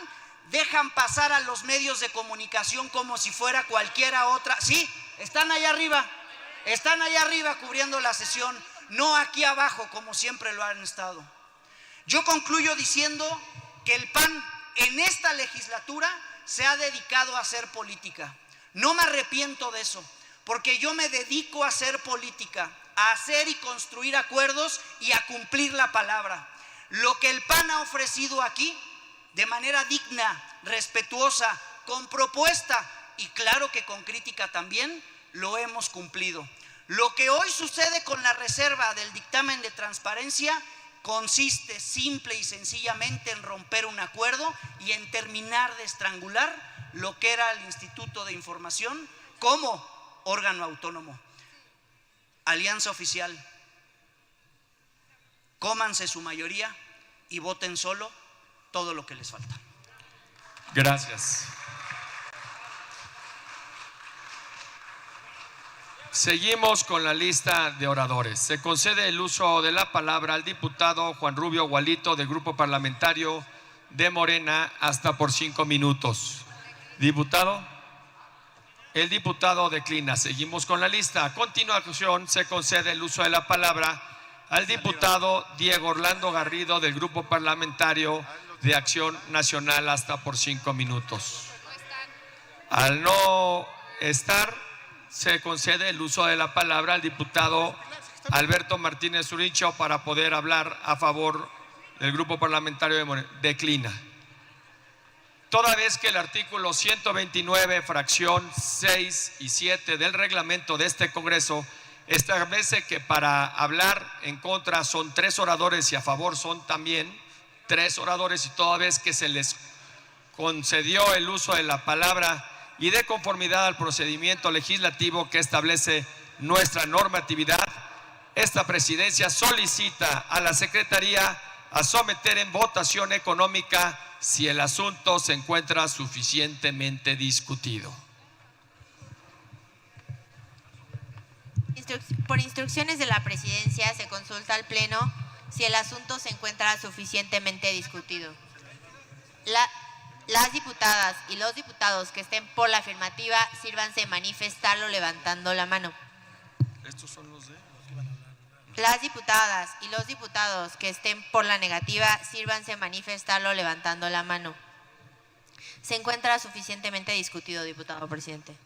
dejan pasar a los medios de comunicación como si fuera cualquiera otra. Sí, están allá arriba cubriendo la sesión, no aquí abajo como siempre lo han estado. Yo concluyo diciendo que el PAN en esta legislatura se ha dedicado a hacer política. No me arrepiento de eso, porque yo me dedico a hacer política, a hacer y construir acuerdos y a cumplir la palabra. Lo que el PAN ha ofrecido aquí, de manera digna, respetuosa, con propuesta y claro que con crítica también, lo hemos cumplido. Lo que hoy sucede con la reserva del dictamen de transparencia consiste simple y sencillamente en romper un acuerdo y en terminar de estrangular lo que era el Instituto de Información como órgano autónomo. Alianza Oficial, cómanse su mayoría y voten solo todo lo que les falta. Gracias. Seguimos con la lista de oradores. Se concede el uso de la palabra al diputado Juan Rubio Gualito del Grupo Parlamentario de Morena hasta por 5 minutos. Diputado. El diputado declina. Seguimos con la lista. A continuación se concede el uso de la palabra al diputado Diego Orlando Garrido del Grupo Parlamentario de Acción Nacional hasta por 5 minutos. Al no estar, se concede el uso de la palabra al diputado Alberto Martínez Uricho para poder hablar a favor del Grupo Parlamentario de Morena. Declina. Toda vez que el artículo 129, fracción 6 y 7 del reglamento de este Congreso establece que para hablar en contra son 3 oradores y a favor son también 3 oradores, y toda vez que se les concedió el uso de la palabra y de conformidad al procedimiento legislativo que establece nuestra normatividad, esta presidencia solicita a la Secretaría a someter en votación económica si el asunto se encuentra suficientemente discutido. Por instrucciones de la presidencia se consulta al Pleno si el asunto se encuentra suficientemente discutido. Las diputadas y los diputados que estén por la afirmativa, sírvanse manifestarlo levantando la mano. ¿Estos son los de? Las diputadas y los diputados que estén por la negativa, sírvanse manifestarlo levantando la mano. ¿Se encuentra suficientemente discutido, diputado presidente?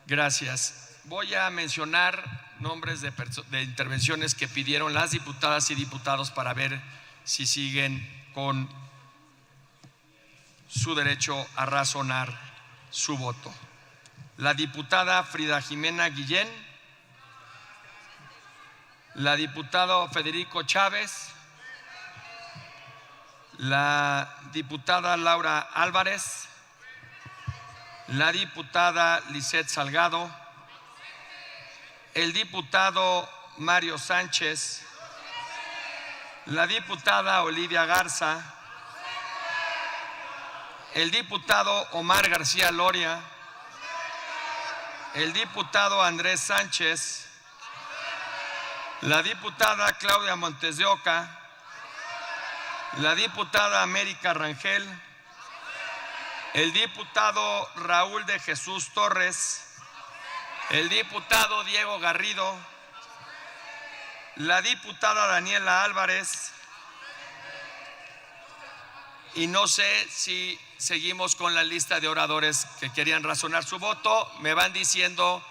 Gracias. Voy a mencionar nombres de intervenciones que pidieron las diputadas y diputados para ver si siguen con su derecho a razonar su voto. La diputada Frida Jimena Guillén, la diputada Federico Chávez, la diputada Laura Álvarez, la diputada Lisette Salgado, el diputado Mario Sánchez, la diputada Olivia Garza, el diputado Omar García Loria, el diputado Andrés Sánchez, la diputada Claudia Montes de Oca, la diputada América Rangel, el diputado Raúl de Jesús Torres, el diputado Diego Garrido, la diputada Daniela Álvarez, y no sé si seguimos con la lista de oradores que querían razonar su voto. Me van diciendo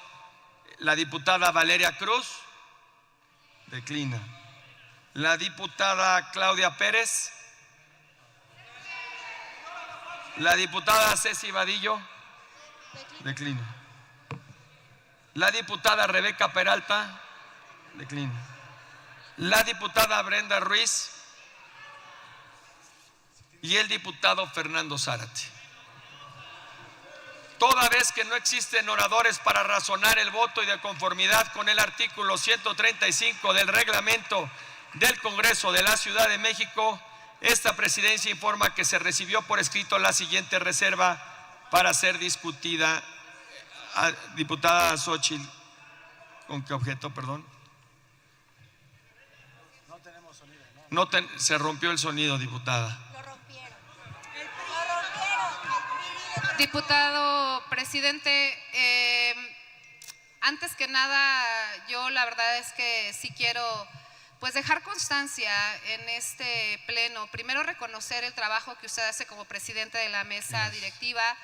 la diputada Valeria Cruz, declina. La diputada Claudia Pérez, la diputada Ceci Vadillo, declina. La diputada Rebeca Peralta, declina. La diputada Brenda Ruiz y el diputado Fernando Zárate. Toda vez que no existen oradores para razonar el voto y de conformidad con el artículo 135 del reglamento del Congreso de la Ciudad de México, esta presidencia informa que se recibió por escrito la siguiente reserva para ser discutida. Diputada Xochitl, ¿con qué objeto, perdón? No tenemos sonido, ¿no? Se rompió el sonido, diputada. Diputado presidente, antes que nada, yo la verdad es que sí quiero pues dejar constancia en este pleno. Primero, reconocer el trabajo que usted hace como presidente de la mesa directiva,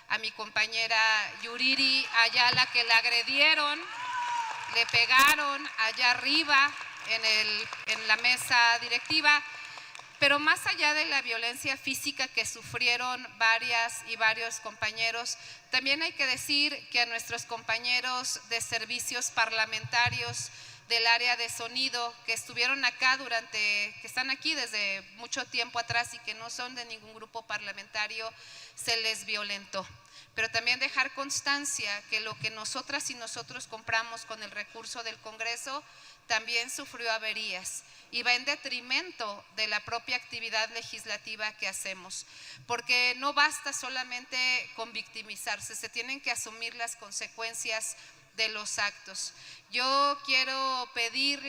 a mi compañera Yuriri Ayala, que la agredieron, le pegaron allá arriba en la mesa directiva. Pero más allá de la violencia física que sufrieron varias y varios compañeros, también hay que decir que a nuestros compañeros de servicios parlamentarios del área de sonido que estuvieron acá que están aquí desde mucho tiempo atrás y que no son de ningún grupo parlamentario, se les violentó. pero también dejar constancia que lo que nosotras y nosotros compramos con el recurso del Congreso también sufrió averías y va en detrimento de la propia actividad legislativa que hacemos, porque no basta solamente con victimizarse, se tienen que asumir las consecuencias de los actos. Yo quiero pedir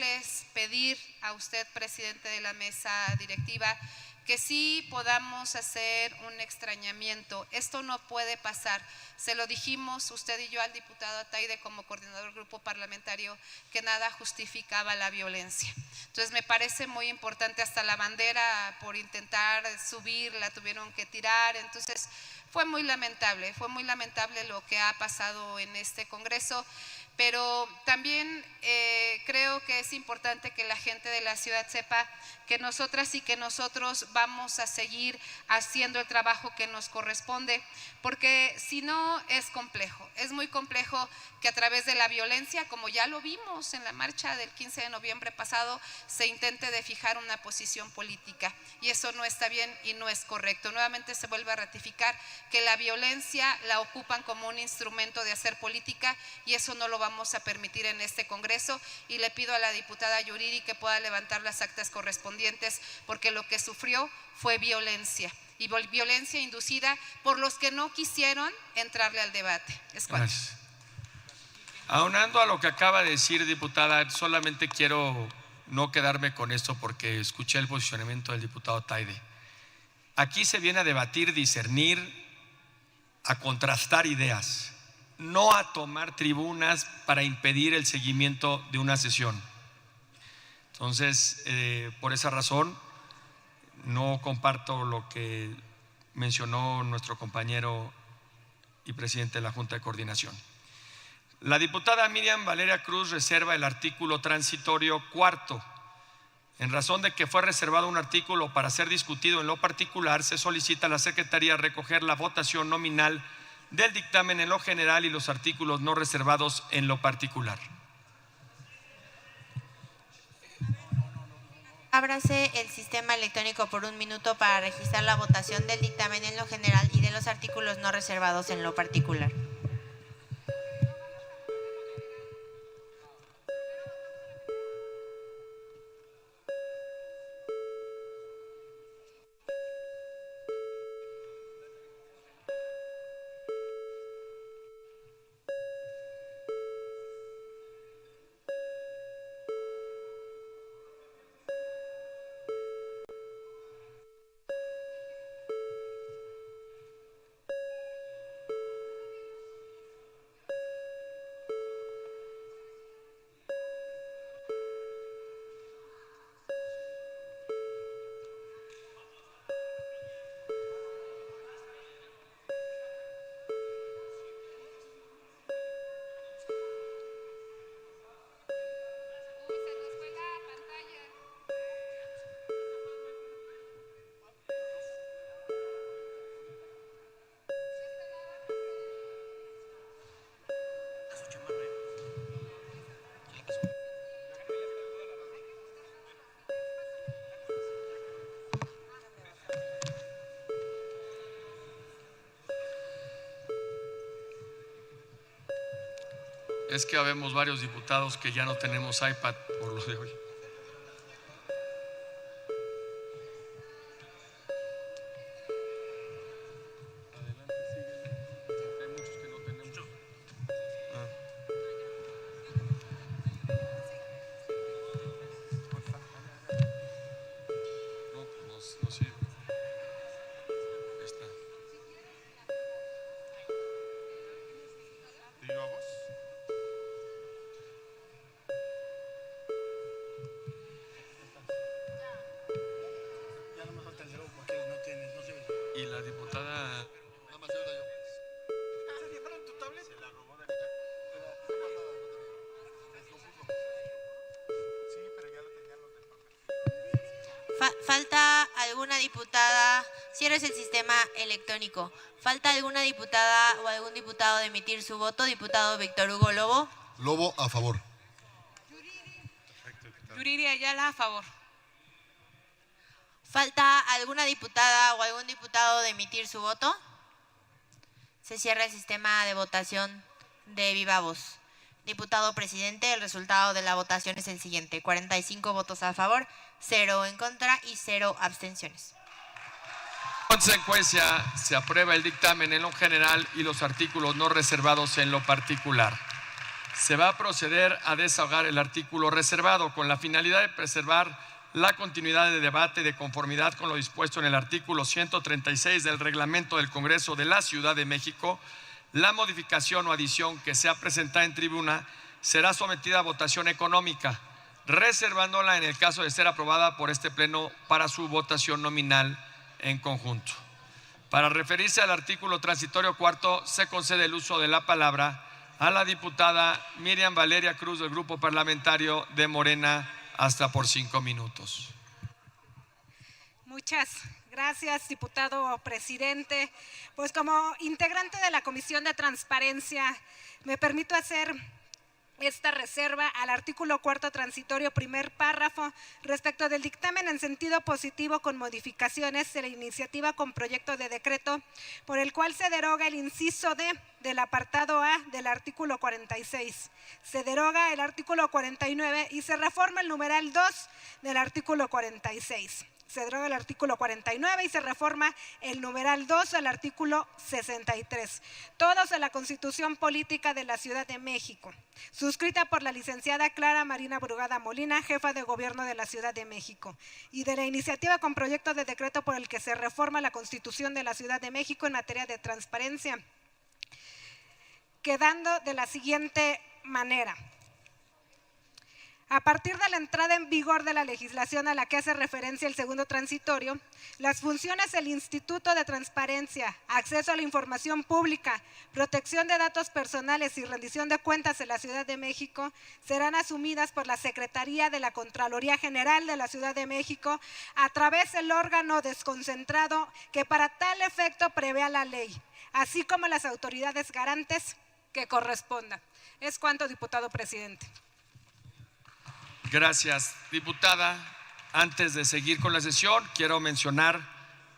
a usted, presidente de la mesa directiva, que sí podamos hacer un extrañamiento. Esto no puede pasar. Se lo dijimos usted y yo al diputado Ataide como coordinador del grupo parlamentario, que nada justificaba la violencia. Entonces me parece muy importante, hasta la bandera por intentar subir la tuvieron que tirar. Entonces fue muy lamentable lo que ha pasado en este Congreso. Pero también creo que es importante que la gente de la ciudad sepa que nosotras y que nosotros vamos a seguir haciendo el trabajo que nos corresponde, porque si no es complejo, es muy complejo que a través de la violencia, como ya lo vimos en la marcha del 15 de noviembre pasado, se intente de fijar una posición política, y eso no está bien y no es correcto. Nuevamente se vuelve a ratificar que la violencia la ocupan como un instrumento de hacer política, y eso no lo vamos a permitir en este Congreso, y le pido a la diputada Yuriri que pueda levantar las actas correspondientes, porque lo que sufrió fue violencia, y violencia inducida por los que no quisieron entrarle al debate. Gracias. Aunando a lo que acaba de decir, diputada, solamente quiero no quedarme con esto porque escuché el posicionamiento del diputado Ataide. Aquí se viene a debatir, discernir, a contrastar ideas, no a tomar tribunas para impedir el seguimiento de una sesión. Entonces, por esa razón, no comparto lo que mencionó nuestro compañero y presidente de la Junta de Coordinación. La diputada Miriam Valeria Cruz reserva el artículo transitorio cuarto. En razón de que fue reservado un artículo para ser discutido en lo particular, se solicita a la Secretaría recoger la votación nominal del dictamen en lo general y los artículos no reservados en lo particular. Ábrase el sistema electrónico por un minuto para registrar la votación del dictamen en lo general y de los artículos no reservados en lo particular. Es que habemos varios diputados que ya no tenemos iPad por lo de hoy. Y la diputada Falta alguna diputada, cierres el sistema electrónico. ¿Falta alguna diputada o algún diputado de emitir su voto? Diputado Víctor Hugo Lobo. Lobo, a favor. Yuriri Ayala, a favor. ¿Falta alguna diputada o algún diputado de emitir su voto? Se cierra el sistema de votación de viva voz. Diputado presidente, el resultado de la votación es el siguiente: 45 votos a favor, 0 en contra y 0 abstenciones. En consecuencia, se aprueba el dictamen en lo general y los artículos no reservados en lo particular. Se va a proceder a desahogar el artículo reservado con la finalidad de preservar la continuidad de debate de conformidad con lo dispuesto en el artículo 136 del reglamento del Congreso de la Ciudad de México. La modificación o adición que sea presentada en tribuna será sometida a votación económica, reservándola en el caso de ser aprobada por este pleno para su votación nominal en conjunto. Para referirse al artículo transitorio cuarto, se concede el uso de la palabra a la diputada Miriam Valeria Cruz del Grupo Parlamentario de Morena, hasta por 5 minutos. Muchas gracias, diputado presidente. Pues como integrante de la Comisión de Transparencia, me permito hacer esta reserva al artículo cuarto transitorio, primer párrafo, respecto del dictamen en sentido positivo con modificaciones de la iniciativa con proyecto de decreto por el cual se deroga el inciso D del apartado A del artículo 46. Se deroga el artículo 49 y se reforma el numeral 2 del artículo 46. Se deroga el artículo 49 y se reforma el numeral 2 del artículo 63. Todos de la Constitución Política de la Ciudad de México, suscrita por la licenciada Clara Marina Brugada Molina, jefa de Gobierno de la Ciudad de México, y de la iniciativa con proyecto de decreto por el que se reforma la Constitución de la Ciudad de México en materia de transparencia, quedando de la siguiente manera. A partir de la entrada en vigor de la legislación a la que hace referencia el segundo transitorio, las funciones del Instituto de Transparencia, acceso a la información pública, protección de datos personales y rendición de cuentas de la Ciudad de México serán asumidas por la Secretaría de la Contraloría General de la Ciudad de México a través del órgano desconcentrado que para tal efecto prevea la ley, así como las autoridades garantes que corresponda. Es cuanto, diputado presidente. Gracias, diputada. Antes de seguir con la sesión, quiero mencionar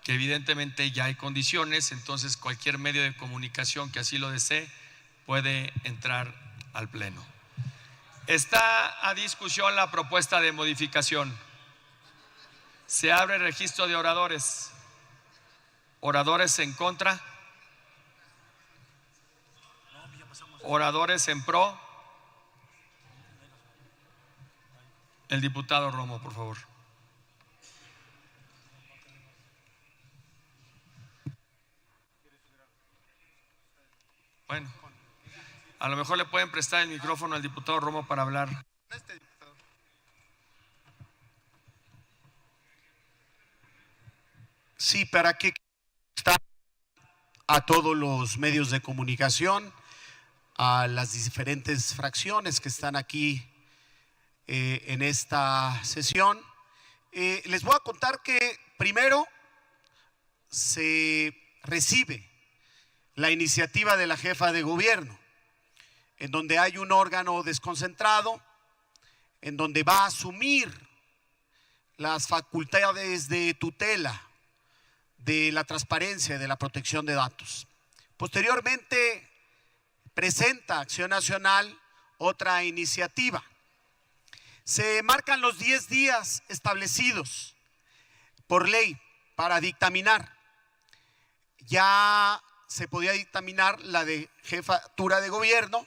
que evidentemente ya hay condiciones, entonces cualquier medio de comunicación que así lo desee puede entrar al pleno. Está a discusión la propuesta de modificación. Se abre el registro de oradores. ¿Oradores en contra? ¿Oradores en pro? El diputado Romo, por favor. Bueno, a lo mejor le pueden prestar el micrófono al diputado Romo para hablar. Sí, para que está a todos los medios de comunicación, a las diferentes fracciones que están aquí en esta sesión. Les voy a contar que primero se recibe la iniciativa de la jefa de gobierno, en donde hay un órgano desconcentrado, en donde va a asumir las facultades de tutela de la transparencia y de la protección de datos. Posteriormente presenta Acción Nacional otra iniciativa. Se marcan los 10 días establecidos por ley para dictaminar. Ya se podía dictaminar la de jefatura de gobierno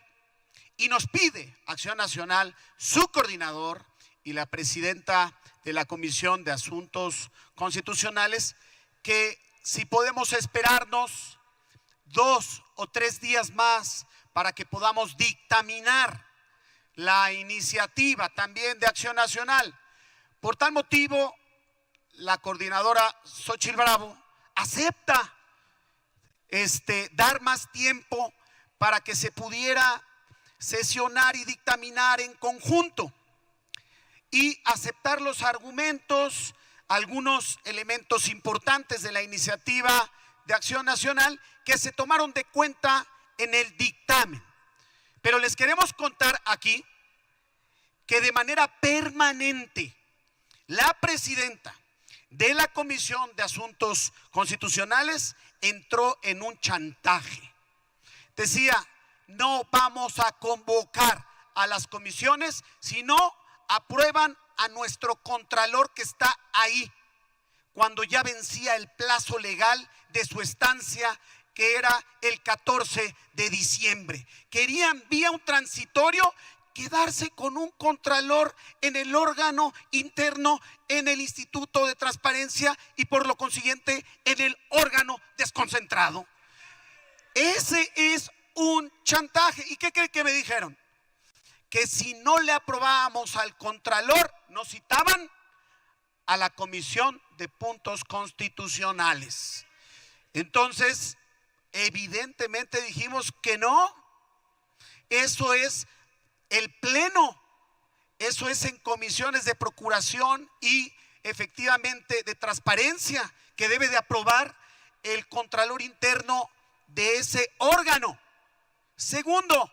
y nos pide Acción Nacional, su coordinador y la presidenta de la Comisión de Asuntos Constitucionales, que si podemos esperarnos 2 o 3 días más para que podamos dictaminar la iniciativa también de Acción Nacional. Por tal motivo, la coordinadora Xochitl Bravo acepta dar más tiempo para que se pudiera sesionar y dictaminar en conjunto y aceptar los argumentos, algunos elementos importantes de la iniciativa de Acción Nacional que se tomaron de cuenta en el dictamen. Pero les queremos contar aquí que de manera permanente la presidenta de la Comisión de Asuntos Constitucionales entró en un chantaje. decía, no vamos a convocar a las comisiones, sino aprueban a nuestro contralor que está ahí, cuando ya vencía el plazo legal de su estancia, que era el 14 de diciembre. Querían vía un transitorio quedarse con un contralor en el órgano interno, en el Instituto de Transparencia y por lo consiguiente en el órgano desconcentrado. Ese es un chantaje. ¿Y qué cree que me dijeron? Que si no le aprobábamos al contralor, nos citaban a la Comisión de Puntos Constitucionales. Entonces, evidentemente dijimos que no. Eso es el pleno, eso es en comisiones de procuración y efectivamente de transparencia que debe de aprobar el contralor interno de ese órgano. Segundo,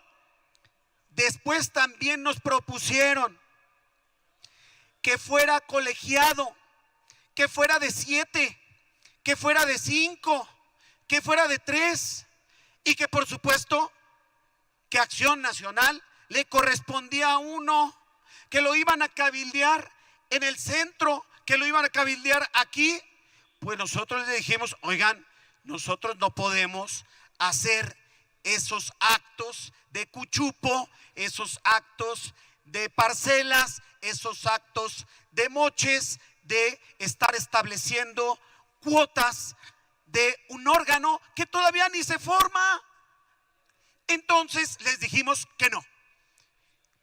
después también nos propusieron que fuera colegiado, que fuera de 7, que fuera de 5, que fuera de 3 y que por supuesto que Acción Nacional le correspondía a uno, que lo iban a cabildear en el centro, que lo iban a cabildear aquí. Pues nosotros le dijimos, oigan, nosotros no podemos hacer esos actos de cuchupo, esos actos de parcelas, esos actos de moches, de estar estableciendo cuotas de un órgano que todavía ni se forma. Entonces les dijimos que no.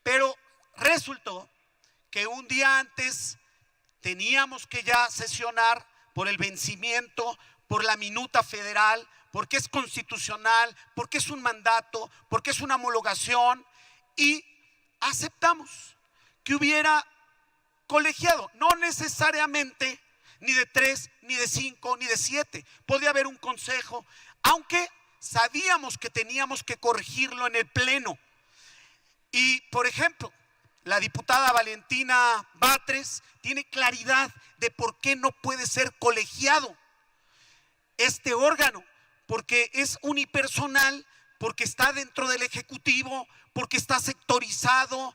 Pero resultó que un día antes teníamos que ya sesionar por el vencimiento, por la minuta federal, porque es constitucional, porque es un mandato, porque es una homologación, y aceptamos que hubiera colegiado, no necesariamente ni de 3, ni de 5, ni de 7, podía haber un consejo, aunque sabíamos que teníamos que corregirlo en el pleno. Y, por ejemplo, la diputada Valentina Batres tiene claridad de por qué no puede ser colegiado este órgano, porque es unipersonal, porque está dentro del Ejecutivo, porque está sectorizado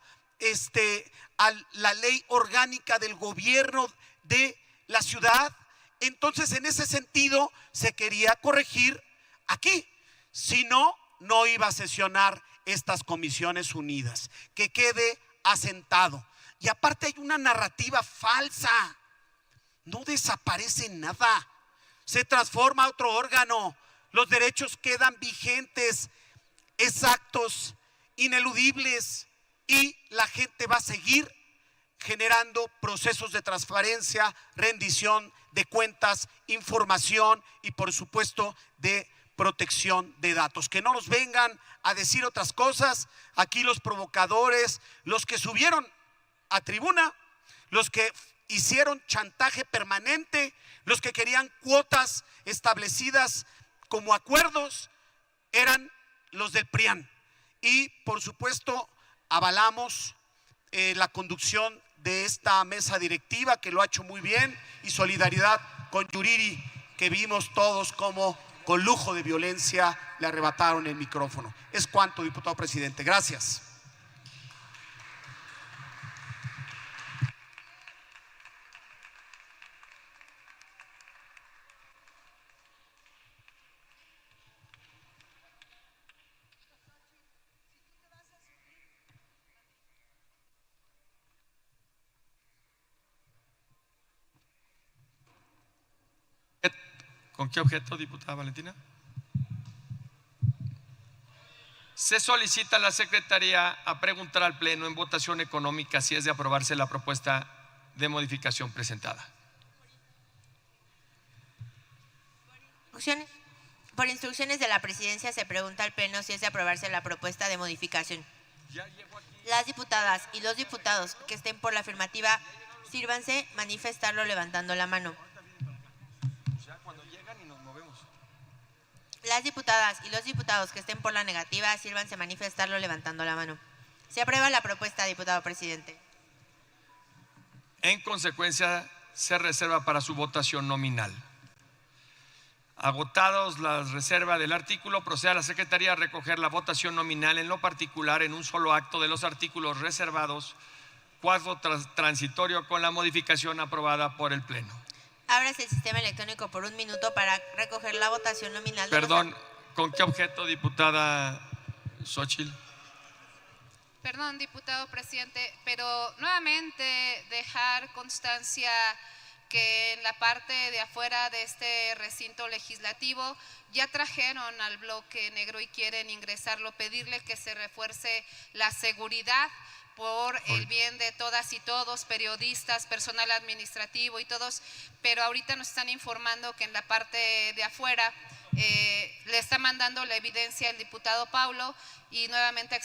a la ley orgánica del gobierno de la ciudad. Entonces, en ese sentido, se quería corregir aquí. Si no, no iba a sesionar estas comisiones unidas, que quede asentado. Y aparte hay una narrativa falsa, no desaparece nada, se transforma a otro órgano, los derechos quedan vigentes, exactos, ineludibles, y la gente va a seguir generando procesos de transparencia, rendición de cuentas, información y por supuesto de protección de datos. Que no nos vengan a decir otras cosas aquí los provocadores, los que subieron a tribuna, los que hicieron chantaje permanente, los que querían cuotas establecidas como acuerdos, eran los del PRIAN. Y por supuesto avalamos la conducción de esta mesa directiva, que lo ha hecho muy bien, y solidaridad con Yuriri, que vimos todos como con lujo de violencia le arrebataron el micrófono. Es cuanto, diputado presidente. Gracias. ¿Con qué objeto, diputada Valentina? Se solicita a la Secretaría a preguntar al Pleno en votación económica si es de aprobarse la propuesta de modificación presentada. Por instrucciones de la Presidencia se pregunta al Pleno si es de aprobarse la propuesta de modificación. Las diputadas y los diputados que estén por la afirmativa, sírvanse manifestarlo levantando la mano. Las diputadas y los diputados que estén por la negativa, sírvanse manifestarlo levantando la mano. Se aprueba la propuesta, diputado presidente. En consecuencia, se reserva para su votación nominal. Agotados las reservas del artículo, procede a la Secretaría a recoger la votación nominal en lo particular en un solo acto de los artículos reservados, cuadro transitorio con la modificación aprobada por el Pleno. Ábrase el sistema electrónico por 1 minuto para recoger la votación nominal. Perdón, ¿con qué objeto, diputada Xóchitl? Perdón, diputado presidente, pero nuevamente dejar constancia que en la parte de afuera de este recinto legislativo ya trajeron al bloque negro y quieren ingresarlo, pedirle que se refuerce la seguridad por el bien de todas y todos, periodistas, personal administrativo y todos, pero ahorita nos están informando que en la parte de afuera le está mandando la evidencia el diputado Paulo y nuevamente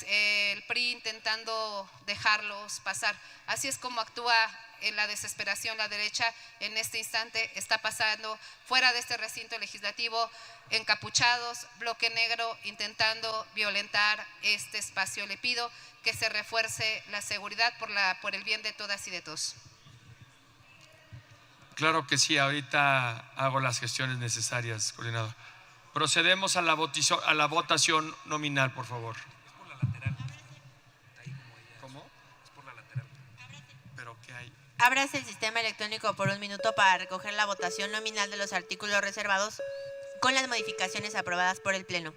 el PRI intentando dejarlos pasar. Así es como actúa en la desesperación la derecha en este instante, está pasando fuera de este recinto legislativo, encapuchados, bloque negro, intentando violentar este espacio. Le pido que se refuerce la seguridad por el bien de todas y de todos. Claro que sí, ahorita hago las gestiones necesarias, coordinador. Procedemos a la votación nominal, por favor. Es por la lateral. ¿Cómo? Es por la lateral. ¿Pero qué hay? Ábrase el sistema electrónico por 1 minuto para recoger la votación nominal de los artículos reservados con las modificaciones aprobadas por el Pleno.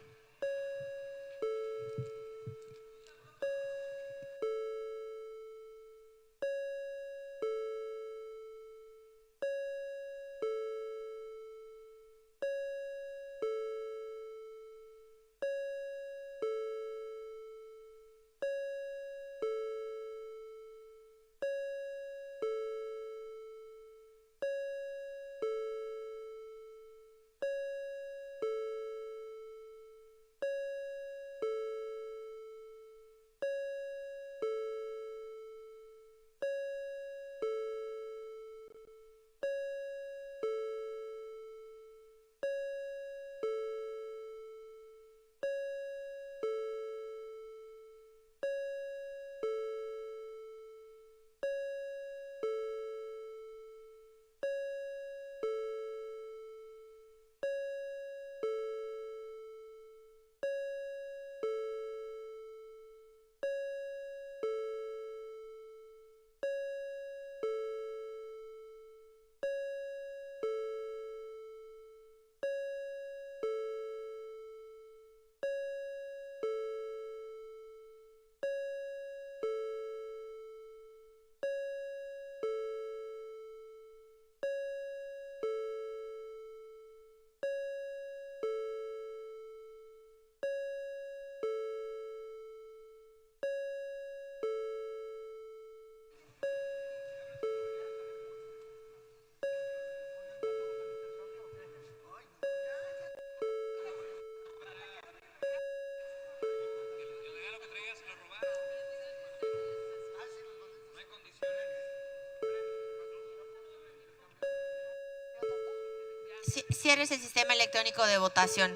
Cierres el sistema electrónico de votación.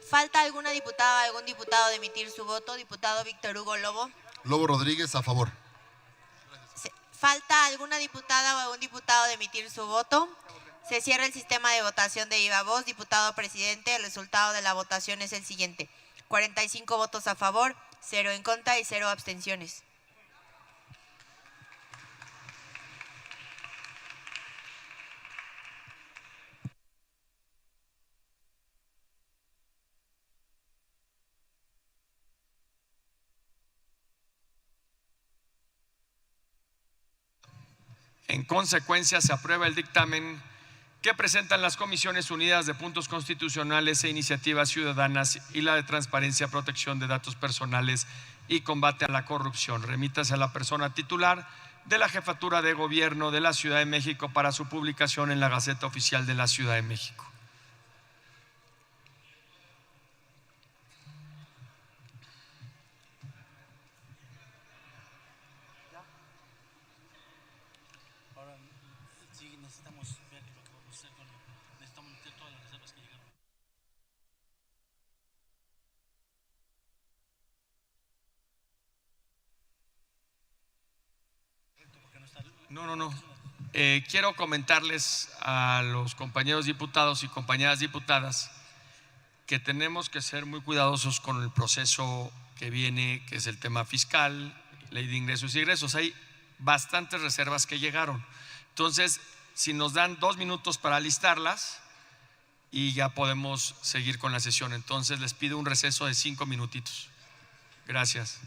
¿Falta alguna diputada o algún diputado de emitir su voto? Diputado Víctor Hugo Lobo. Lobo Rodríguez, a favor. ¿Falta alguna diputada o algún diputado de emitir su voto? Se cierra el sistema de votación de viva voz. Diputado presidente, el resultado de la votación es el siguiente: 45 votos a favor, 0 en contra y 0 abstenciones. En consecuencia, se aprueba el dictamen que presentan las Comisiones Unidas de Puntos Constitucionales e Iniciativas Ciudadanas y la de Transparencia, Protección de Datos Personales y Combate a la Corrupción. Remítase a la persona titular de la Jefatura de Gobierno de la Ciudad de México para su publicación en la Gaceta Oficial de la Ciudad de México. No. Quiero comentarles a los compañeros diputados y compañeras diputadas que tenemos que ser muy cuidadosos con el proceso que viene, que es el tema fiscal, ley de ingresos y egresos. Hay bastantes reservas que llegaron. Entonces, si nos dan 2 minutos para listarlas y ya podemos seguir con la sesión. Entonces, les pido un receso de 5 minutitos. Gracias.